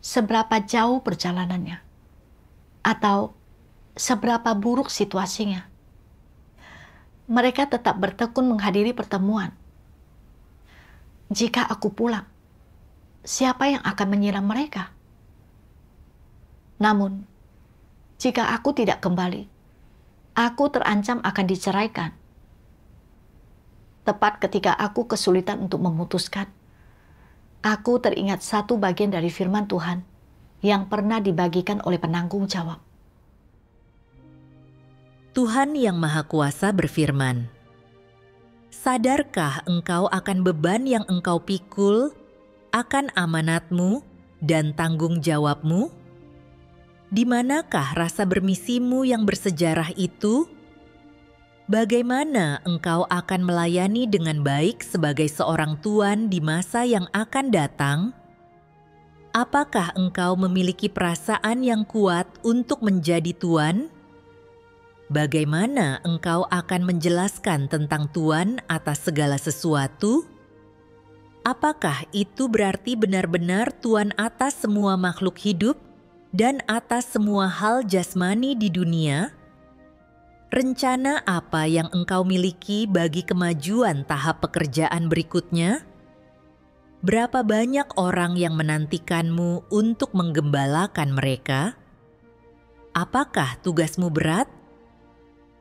seberapa jauh perjalanannya, atau seberapa buruk situasinya, mereka tetap bertekun menghadiri pertemuan. Jika aku pulang, siapa yang akan menyiram mereka? Namun, jika aku tidak kembali, aku terancam akan diceraikan. Tepat ketika aku kesulitan untuk memutuskan, aku teringat satu bagian dari firman Tuhan yang pernah dibagikan oleh penanggung jawab. Tuhan Yang Maha Kuasa berfirman, "Sadarkah engkau akan beban yang engkau pikul, akan amanatmu dan tanggung jawabmu? Di manakah rasa bermisimu yang bersejarah itu? Bagaimana engkau akan melayani dengan baik sebagai seorang tuan di masa yang akan datang? Apakah engkau memiliki perasaan yang kuat untuk menjadi tuan? Bagaimana engkau akan menjelaskan tentang Tuhan atas segala sesuatu? Apakah itu berarti benar-benar Tuhan atas semua makhluk hidup dan atas semua hal jasmani di dunia? Rencana apa yang engkau miliki bagi kemajuan tahap pekerjaan berikutnya? Berapa banyak orang yang menantikanmu untuk menggembalakan mereka? Apakah tugasmu berat?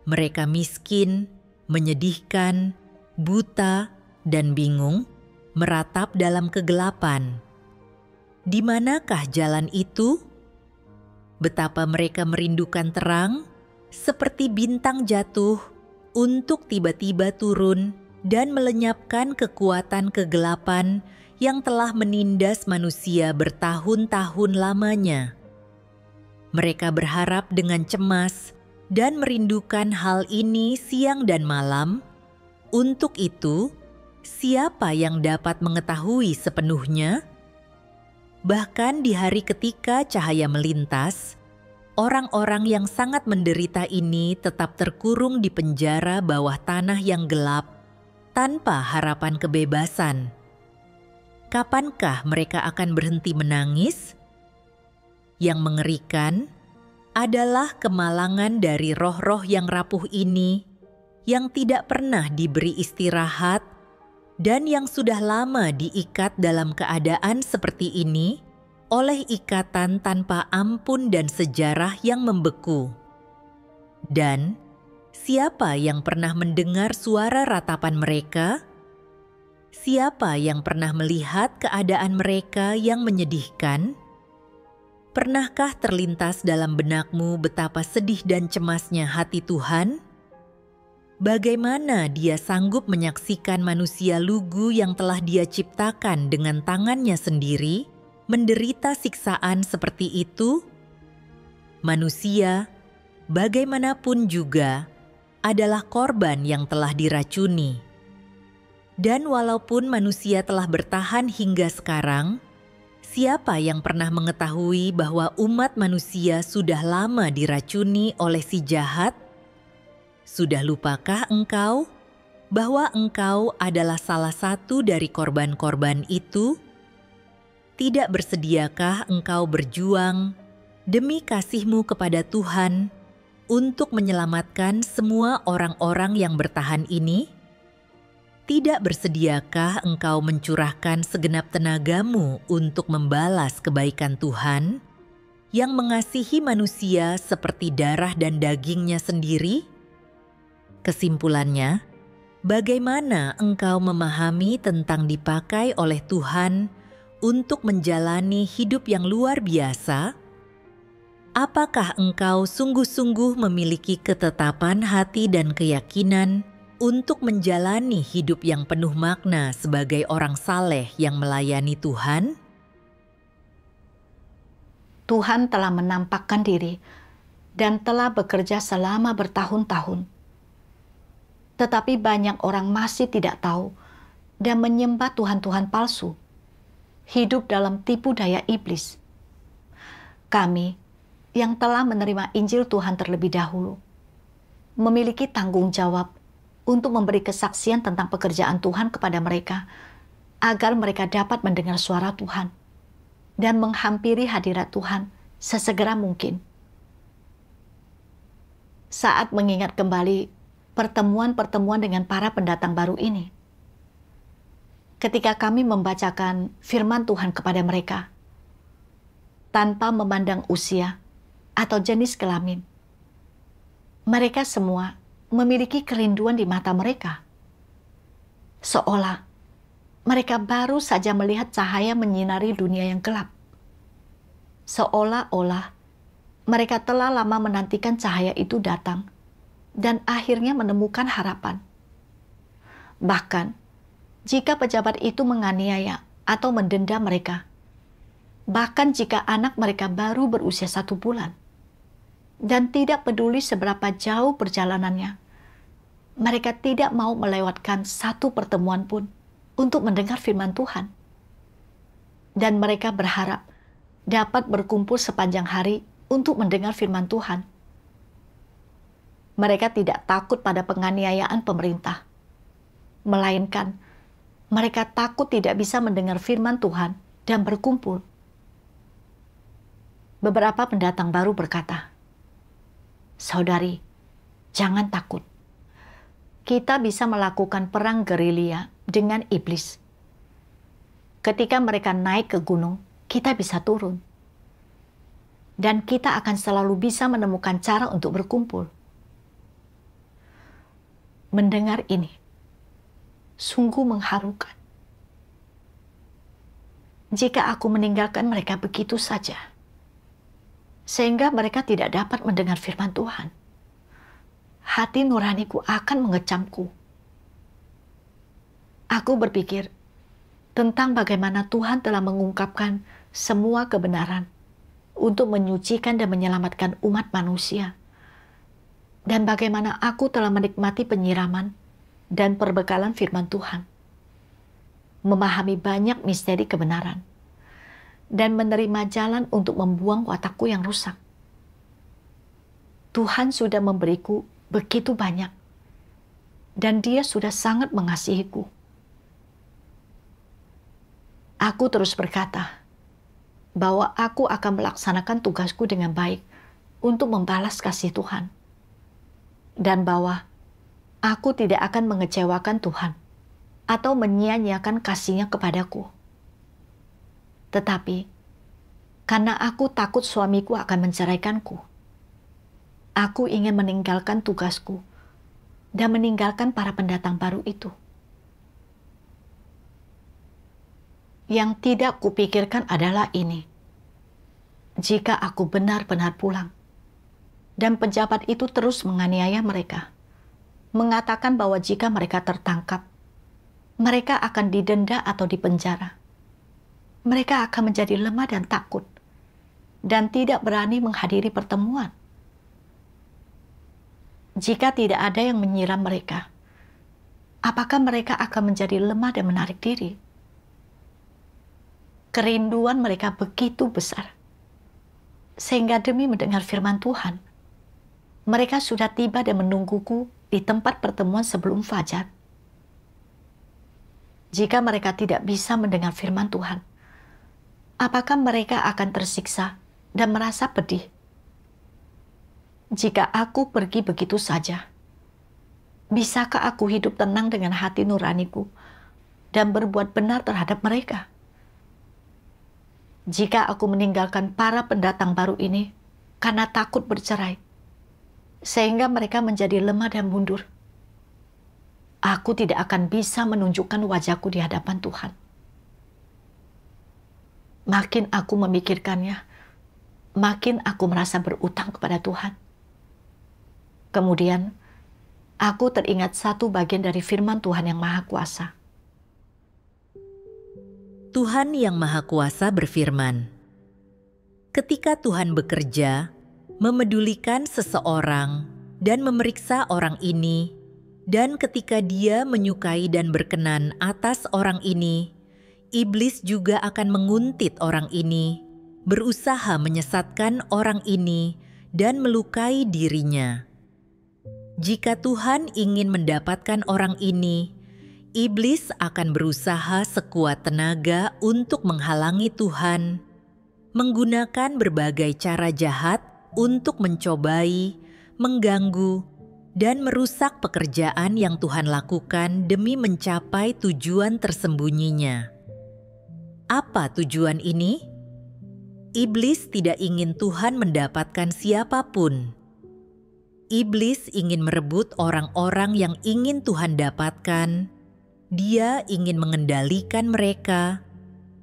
Mereka miskin, menyedihkan, buta, dan bingung, meratap dalam kegelapan. Di manakah jalan itu? Betapa mereka merindukan terang, seperti bintang jatuh, untuk tiba-tiba turun dan melenyapkan kekuatan kegelapan yang telah menindas manusia bertahun-tahun lamanya. Mereka berharap dengan cemas dan merindukan hal ini siang dan malam. Untuk itu, siapa yang dapat mengetahui sepenuhnya? Bahkan di hari ketika cahaya melintas, orang-orang yang sangat menderita ini tetap terkurung di penjara bawah tanah yang gelap, tanpa harapan kebebasan. Kapankah mereka akan berhenti menangis? Yang mengerikan adalah kemalangan dari roh-roh yang rapuh ini, yang tidak pernah diberi istirahat, dan yang sudah lama diikat dalam keadaan seperti ini, oleh ikatan tanpa ampun dan sejarah yang membeku. Dan siapa yang pernah mendengar suara ratapan mereka? Siapa yang pernah melihat keadaan mereka yang menyedihkan? Pernahkah terlintas dalam benakmu betapa sedih dan cemasnya hati Tuhan? Bagaimana Dia sanggup menyaksikan manusia lugu yang telah Dia ciptakan dengan tangannya sendiri menderita siksaan seperti itu? Manusia, bagaimanapun juga, adalah korban yang telah diracuni. Dan walaupun manusia telah bertahan hingga sekarang, siapa yang pernah mengetahui bahwa umat manusia sudah lama diracuni oleh si jahat? Sudah lupakah engkau bahwa engkau adalah salah satu dari korban-korban itu? Tidak bersediakah engkau berjuang demi kasihmu kepada Tuhan untuk menyelamatkan semua orang-orang yang bertahan ini? Tidak bersediakah engkau mencurahkan segenap tenagamu untuk membalas kebaikan Tuhan yang mengasihi manusia seperti darah dan dagingnya sendiri? Kesimpulannya, bagaimana engkau memahami tentang dipakai oleh Tuhan untuk menjalani hidup yang luar biasa? Apakah engkau sungguh-sungguh memiliki ketetapan hati dan keyakinan untuk menjalani hidup yang penuh makna sebagai orang saleh yang melayani Tuhan? Tuhan telah menampakkan diri dan telah bekerja selama bertahun-tahun. Tetapi banyak orang masih tidak tahu dan menyembah Tuhan-Tuhan palsu, hidup dalam tipu daya iblis. Kami yang telah menerima Injil Tuhan terlebih dahulu memiliki tanggung jawab untuk memberi kesaksian tentang pekerjaan Tuhan kepada mereka, agar mereka dapat mendengar suara Tuhan dan menghampiri hadirat Tuhan sesegera mungkin. Saat mengingat kembali pertemuan-pertemuan dengan para pendatang baru ini, ketika kami membacakan firman Tuhan kepada mereka, tanpa memandang usia atau jenis kelamin, mereka semua memiliki kerinduan di mata mereka. Seolah mereka baru saja melihat cahaya menyinari dunia yang gelap. Seolah-olah mereka telah lama menantikan cahaya itu datang dan akhirnya menemukan harapan. Bahkan, jika pejabat itu menganiaya atau mendenda mereka, bahkan jika anak mereka baru berusia 1 bulan, dan tidak peduli seberapa jauh perjalanannya, mereka tidak mau melewatkan satu pertemuan pun untuk mendengar firman Tuhan. Dan mereka berharap dapat berkumpul sepanjang hari untuk mendengar firman Tuhan. Mereka tidak takut pada penganiayaan pemerintah, melainkan mereka takut tidak bisa mendengar firman Tuhan dan berkumpul. Beberapa pendatang baru berkata, "Saudari, jangan takut. Kita bisa melakukan perang gerilya dengan iblis. Ketika mereka naik ke gunung, kita bisa turun. Dan kita akan selalu bisa menemukan cara untuk berkumpul." Mendengar ini sungguh mengharukan. Jika aku meninggalkan mereka begitu saja, sehingga mereka tidak dapat mendengar firman Tuhan, hati nuraniku akan mengecamku. Aku berpikir tentang bagaimana Tuhan telah mengungkapkan semua kebenaran untuk menyucikan dan menyelamatkan umat manusia, dan bagaimana aku telah menikmati penyiraman dan perbekalan firman Tuhan, memahami banyak misteri kebenaran, dan menerima jalan untuk membuang watakku yang rusak. Tuhan sudah memberiku begitu banyak, dan Dia sudah sangat mengasihiku. Aku terus berkata bahwa aku akan melaksanakan tugasku dengan baik untuk membalas kasih Tuhan, dan bahwa aku tidak akan mengecewakan Tuhan atau menyia-nyiakan kasih-Nya kepadaku. Tetapi, karena aku takut suamiku akan menceraikanku, aku ingin meninggalkan tugasku dan meninggalkan para pendatang baru itu. Yang tidak kupikirkan adalah ini: jika aku benar-benar pulang, dan pejabat itu terus menganiaya mereka, mengatakan bahwa jika mereka tertangkap, mereka akan didenda atau dipenjara. Mereka akan menjadi lemah dan takut, dan tidak berani menghadiri pertemuan. Jika tidak ada yang menyiram mereka, apakah mereka akan menjadi lemah dan menarik diri? Kerinduan mereka begitu besar, sehingga demi mendengar firman Tuhan, mereka sudah tiba dan menungguku di tempat pertemuan sebelum fajar. Jika mereka tidak bisa mendengar firman Tuhan, apakah mereka akan tersiksa dan merasa pedih? Jika aku pergi begitu saja, bisakah aku hidup tenang dengan hati nuraniku dan berbuat benar terhadap mereka? Jika aku meninggalkan para pendatang baru ini karena takut bercerai, sehingga mereka menjadi lemah dan mundur, aku tidak akan bisa menunjukkan wajahku di hadapan Tuhan. Makin aku memikirkannya, makin aku merasa berutang kepada Tuhan. Kemudian, aku teringat satu bagian dari firman Tuhan yang Maha Kuasa. Tuhan yang Maha Kuasa berfirman, "Ketika Tuhan bekerja, memedulikan seseorang dan memeriksa orang ini, dan ketika Dia menyukai dan berkenan atas orang ini, iblis juga akan menguntit orang ini, berusaha menyesatkan orang ini dan melukai dirinya. Jika Tuhan ingin mendapatkan orang ini, iblis akan berusaha sekuat tenaga untuk menghalangi Tuhan, menggunakan berbagai cara jahat untuk mencobai, mengganggu, dan merusak pekerjaan yang Tuhan lakukan demi mencapai tujuan tersembunyinya. Apa tujuan ini? Iblis tidak ingin Tuhan mendapatkan siapapun. Iblis ingin merebut orang-orang yang ingin Tuhan dapatkan. Dia ingin mengendalikan mereka,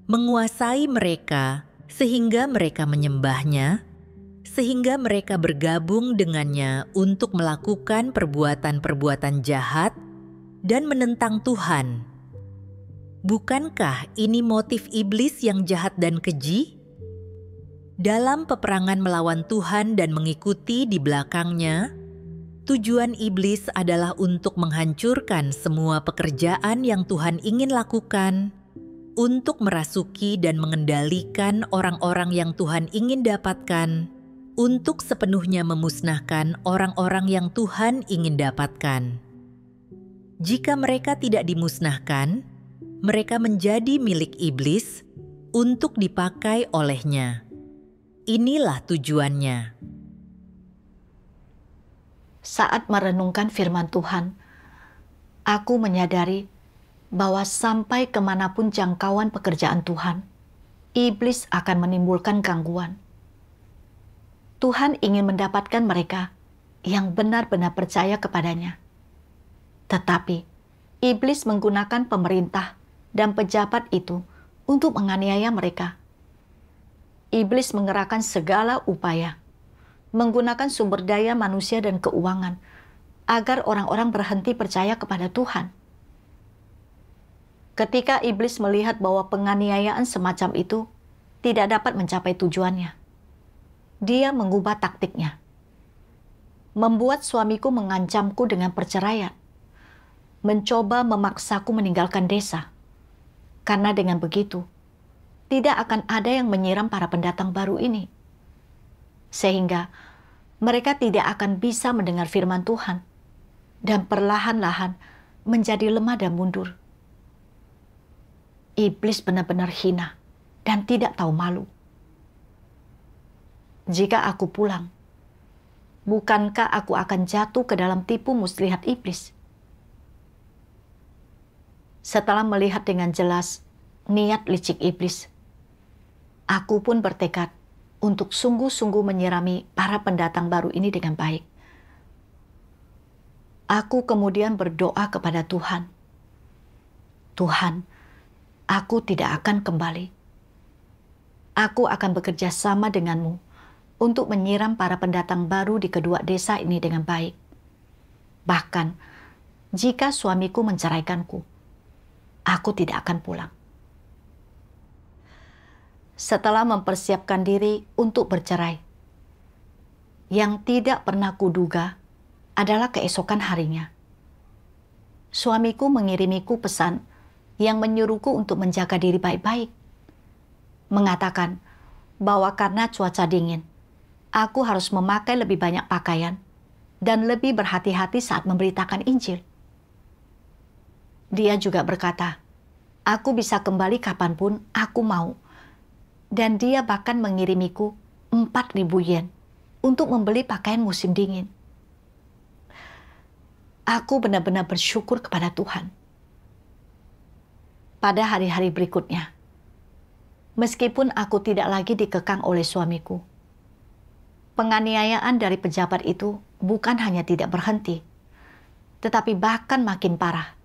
menguasai mereka, sehingga mereka menyembahnya, sehingga mereka bergabung dengannya untuk melakukan perbuatan-perbuatan jahat dan menentang Tuhan. Bukankah ini motif iblis yang jahat dan keji? Dalam peperangan melawan Tuhan dan mengikuti di belakangnya, tujuan iblis adalah untuk menghancurkan semua pekerjaan yang Tuhan ingin lakukan, untuk merasuki dan mengendalikan orang-orang yang Tuhan ingin dapatkan, untuk sepenuhnya memusnahkan orang-orang yang Tuhan ingin dapatkan. Jika mereka tidak dimusnahkan, mereka menjadi milik iblis untuk dipakai olehnya. Inilah tujuannya. Saat merenungkan firman Tuhan, aku menyadari bahwa sampai kemanapun jangkauan pekerjaan Tuhan, iblis akan menimbulkan gangguan. Tuhan ingin mendapatkan mereka yang benar-benar percaya kepadanya. Tetapi, iblis menggunakan pemerintah dan pejabat itu untuk menganiaya mereka. Iblis mengerahkan segala upaya, menggunakan sumber daya manusia dan keuangan, agar orang-orang berhenti percaya kepada Tuhan. Ketika iblis melihat bahwa penganiayaan semacam itu tidak dapat mencapai tujuannya, dia mengubah taktiknya. Membuat suamiku mengancamku dengan perceraian, mencoba memaksaku meninggalkan desa. Karena dengan begitu, tidak akan ada yang menyiram para pendatang baru ini. Sehingga mereka tidak akan bisa mendengar firman Tuhan dan perlahan-lahan menjadi lemah dan mundur. Iblis benar-benar hina dan tidak tahu malu. Jika aku pulang, bukankah aku akan jatuh ke dalam tipu muslihat iblis? Setelah melihat dengan jelas niat licik iblis, aku pun bertekad untuk sungguh-sungguh menyirami para pendatang baru ini dengan baik. Aku kemudian berdoa kepada Tuhan. Tuhan, aku tidak akan kembali. Aku akan bekerja sama denganmu untuk menyiram para pendatang baru di kedua desa ini dengan baik. Bahkan, jika suamiku menceraikanku, aku tidak akan pulang. Setelah mempersiapkan diri untuk bercerai, yang tidak pernah kuduga adalah keesokan harinya. Suamiku mengirimiku pesan yang menyuruhku untuk menjaga diri baik-baik. Mengatakan bahwa karena cuaca dingin, aku harus memakai lebih banyak pakaian dan lebih berhati-hati saat memberitakan Injil. Dia juga berkata, "Aku bisa kembali kapanpun aku mau." Dan dia bahkan mengirimiku 4.000 yen untuk membeli pakaian musim dingin. Aku benar-benar bersyukur kepada Tuhan. Pada hari-hari berikutnya, meskipun aku tidak lagi dikekang oleh suamiku, penganiayaan dari pejabat itu bukan hanya tidak berhenti, tetapi bahkan makin parah.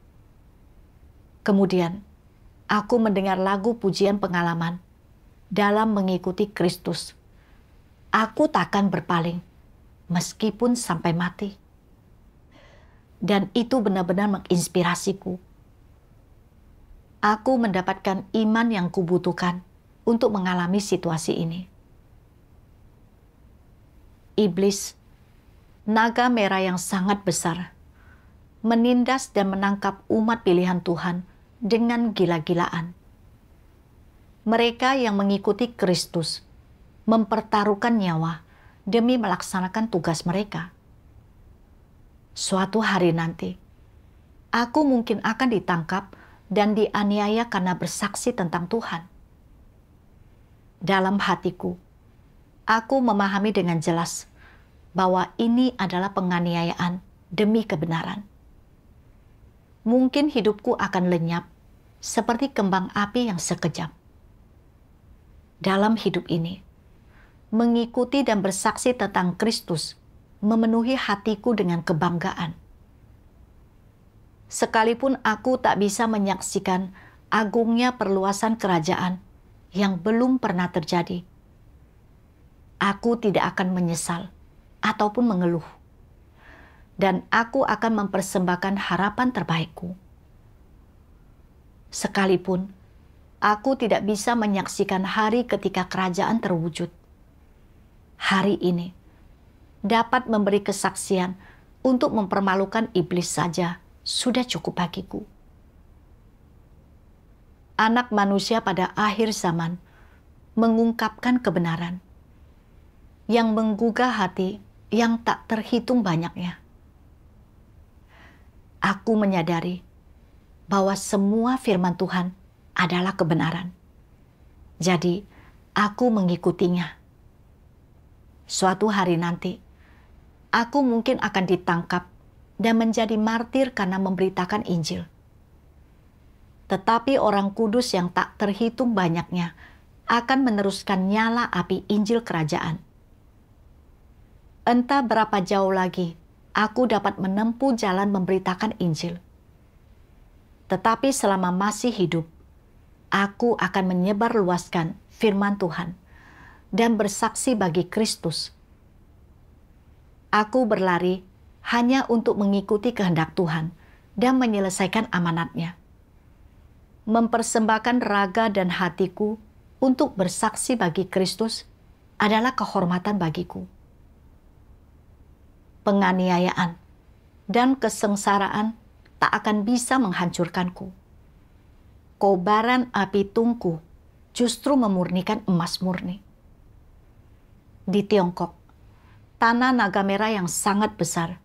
Kemudian, aku mendengar lagu pujian pengalaman dalam mengikuti Kristus. Aku takkan berpaling, meskipun sampai mati. Dan itu benar-benar menginspirasiku. Aku mendapatkan iman yang kubutuhkan untuk mengalami situasi ini. Iblis, naga merah yang sangat besar, menindas dan menangkap umat pilihan Tuhan dengan gila-gilaan. Mereka yang mengikuti Kristus mempertaruhkan nyawa demi melaksanakan tugas mereka. Suatu hari nanti, aku mungkin akan ditangkap dan dianiaya karena bersaksi tentang Tuhan. Dalam hatiku, aku memahami dengan jelas bahwa ini adalah penganiayaan demi kebenaran. Mungkin hidupku akan lenyap seperti kembang api yang sekejap. Dalam hidup ini, mengikuti dan bersaksi tentang Kristus memenuhi hatiku dengan kebanggaan. Sekalipun aku tak bisa menyaksikan agungnya perluasan kerajaan yang belum pernah terjadi, aku tidak akan menyesal ataupun mengeluh, dan aku akan mempersembahkan harapan terbaikku. Sekalipun aku tidak bisa menyaksikan hari ketika kerajaan terwujud, hari ini dapat memberi kesaksian untuk mempermalukan iblis saja sudah cukup bagiku. Anak manusia pada akhir zaman mengungkapkan kebenaran yang menggugah hati yang tak terhitung banyaknya. Aku menyadari bahwa semua firman Tuhan adalah kebenaran. Jadi, aku mengikutinya. Suatu hari nanti, aku mungkin akan ditangkap dan menjadi martir karena memberitakan Injil. Tetapi orang kudus yang tak terhitung banyaknya akan meneruskan nyala api Injil kerajaan. Entah berapa jauh lagi aku dapat menempuh jalan memberitakan Injil. Tetapi selama masih hidup, aku akan menyebarluaskan firman Tuhan dan bersaksi bagi Kristus. Aku berlari hanya untuk mengikuti kehendak Tuhan dan menyelesaikan amanatnya. Mempersembahkan raga dan hatiku untuk bersaksi bagi Kristus adalah kehormatan bagiku. Penganiayaan dan kesengsaraan tak akan bisa menghancurkanku. Kobaran api tungku justru memurnikan emas murni. Di Tiongkok, tanah naga merah yang sangat besar,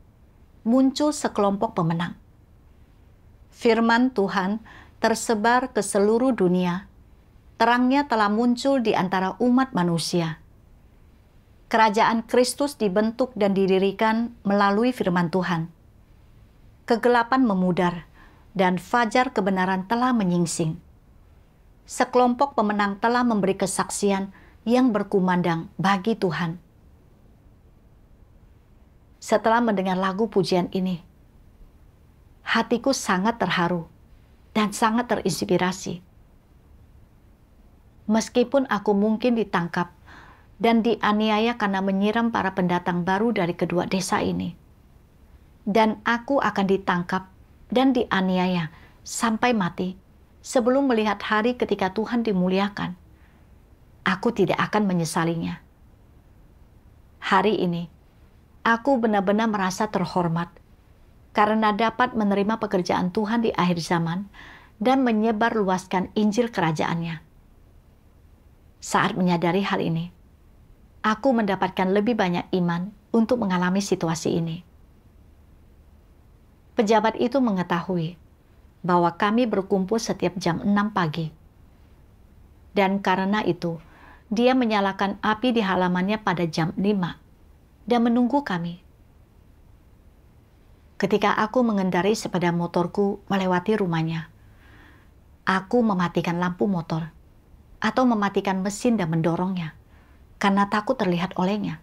muncul sekelompok pemenang. Firman Tuhan tersebar ke seluruh dunia. Terangnya telah muncul di antara umat manusia. Kerajaan Kristus dibentuk dan didirikan melalui firman Tuhan. Kegelapan memudar dan fajar kebenaran telah menyingsing. Sekelompok pemenang telah memberi kesaksian yang berkumandang bagi Tuhan. Setelah mendengar lagu pujian ini, hatiku sangat terharu dan sangat terinspirasi. Meskipun aku mungkin ditangkap dan dianiaya karena menyiram para pendatang baru dari kedua desa ini, dan aku akan ditangkap dan dianiaya sampai mati sebelum melihat hari ketika Tuhan dimuliakan, aku tidak akan menyesalinya. Hari ini, aku benar-benar merasa terhormat karena dapat menerima pekerjaan Tuhan di akhir zaman dan menyebarluaskan Injil kerajaannya. Saat menyadari hal ini, aku mendapatkan lebih banyak iman untuk mengalami situasi ini. Pejabat itu mengetahui bahwa kami berkumpul setiap jam 6 pagi. Dan karena itu, dia menyalakan api di halamannya pada jam 5 dan menunggu kami. Ketika aku mengendarai sepeda motorku melewati rumahnya, aku mematikan lampu motor atau mematikan mesin dan mendorongnya karena takut terlihat olehnya.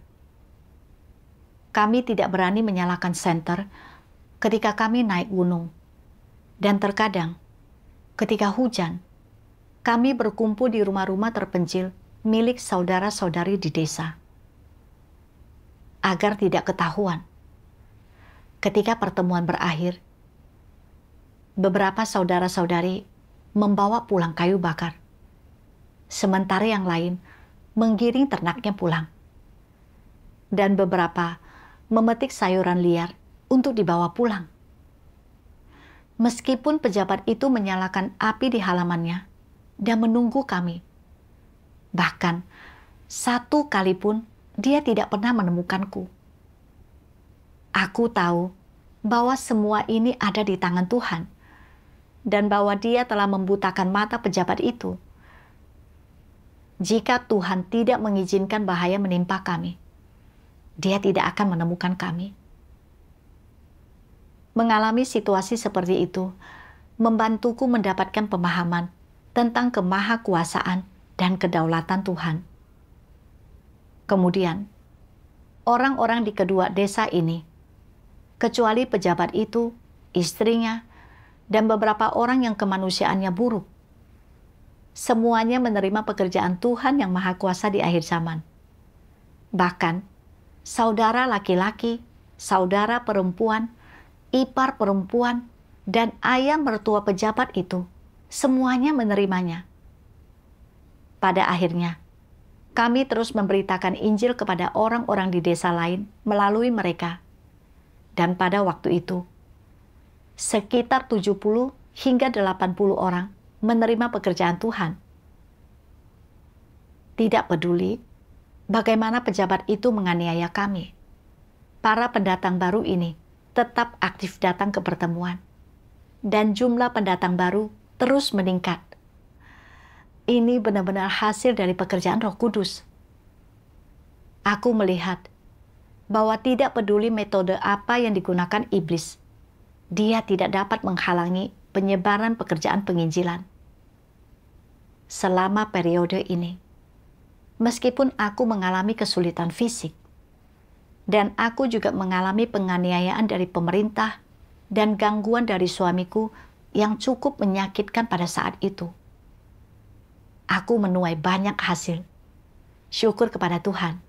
Kami tidak berani menyalakan senter ketika kami naik gunung. Dan terkadang, ketika hujan, kami berkumpul di rumah-rumah terpencil milik saudara-saudari di desa. Agar tidak ketahuan, ketika pertemuan berakhir, beberapa saudara-saudari membawa pulang kayu bakar, sementara yang lain menggiring ternaknya pulang. Dan beberapa memetik sayuran liar untuk dibawa pulang. Meskipun pejabat itu menyalakan api di halamannya dan menunggu kami. Bahkan, satu kali pun dia tidak pernah menemukanku. Aku tahu bahwa semua ini ada di tangan Tuhan dan bahwa dia telah membutakan mata pejabat itu. Jika Tuhan tidak mengizinkan bahaya menimpa kami, dia tidak akan menemukan kami. Mengalami situasi seperti itu membantuku mendapatkan pemahaman tentang kemahakuasaan dan kedaulatan Tuhan. Kemudian, orang-orang di kedua desa ini, kecuali pejabat itu, istrinya, dan beberapa orang yang kemanusiaannya buruk, semuanya menerima pekerjaan Tuhan yang Maha Kuasa di akhir zaman. Bahkan, saudara laki-laki, saudara perempuan, ipar perempuan, dan ayah mertua pejabat itu, semuanya menerimanya. Pada akhirnya, kami terus memberitakan Injil kepada orang-orang di desa lain melalui mereka. Dan pada waktu itu, sekitar 70 hingga 80 orang menerima pekerjaan Tuhan. Tidak peduli bagaimana pejabat itu menganiaya kami, para pendatang baru ini tetap aktif datang ke pertemuan, dan jumlah pendatang baru terus meningkat. Ini benar-benar hasil dari pekerjaan Roh Kudus. Aku melihat bahwa tidak peduli metode apa yang digunakan iblis, dia tidak dapat menghalangi penyebaran pekerjaan penginjilan. Selama periode ini, meskipun aku mengalami kesulitan fisik, dan aku juga mengalami penganiayaan dari pemerintah dan gangguan dari suamiku yang cukup menyakitkan pada saat itu, aku menuai banyak hasil. Syukur kepada Tuhan.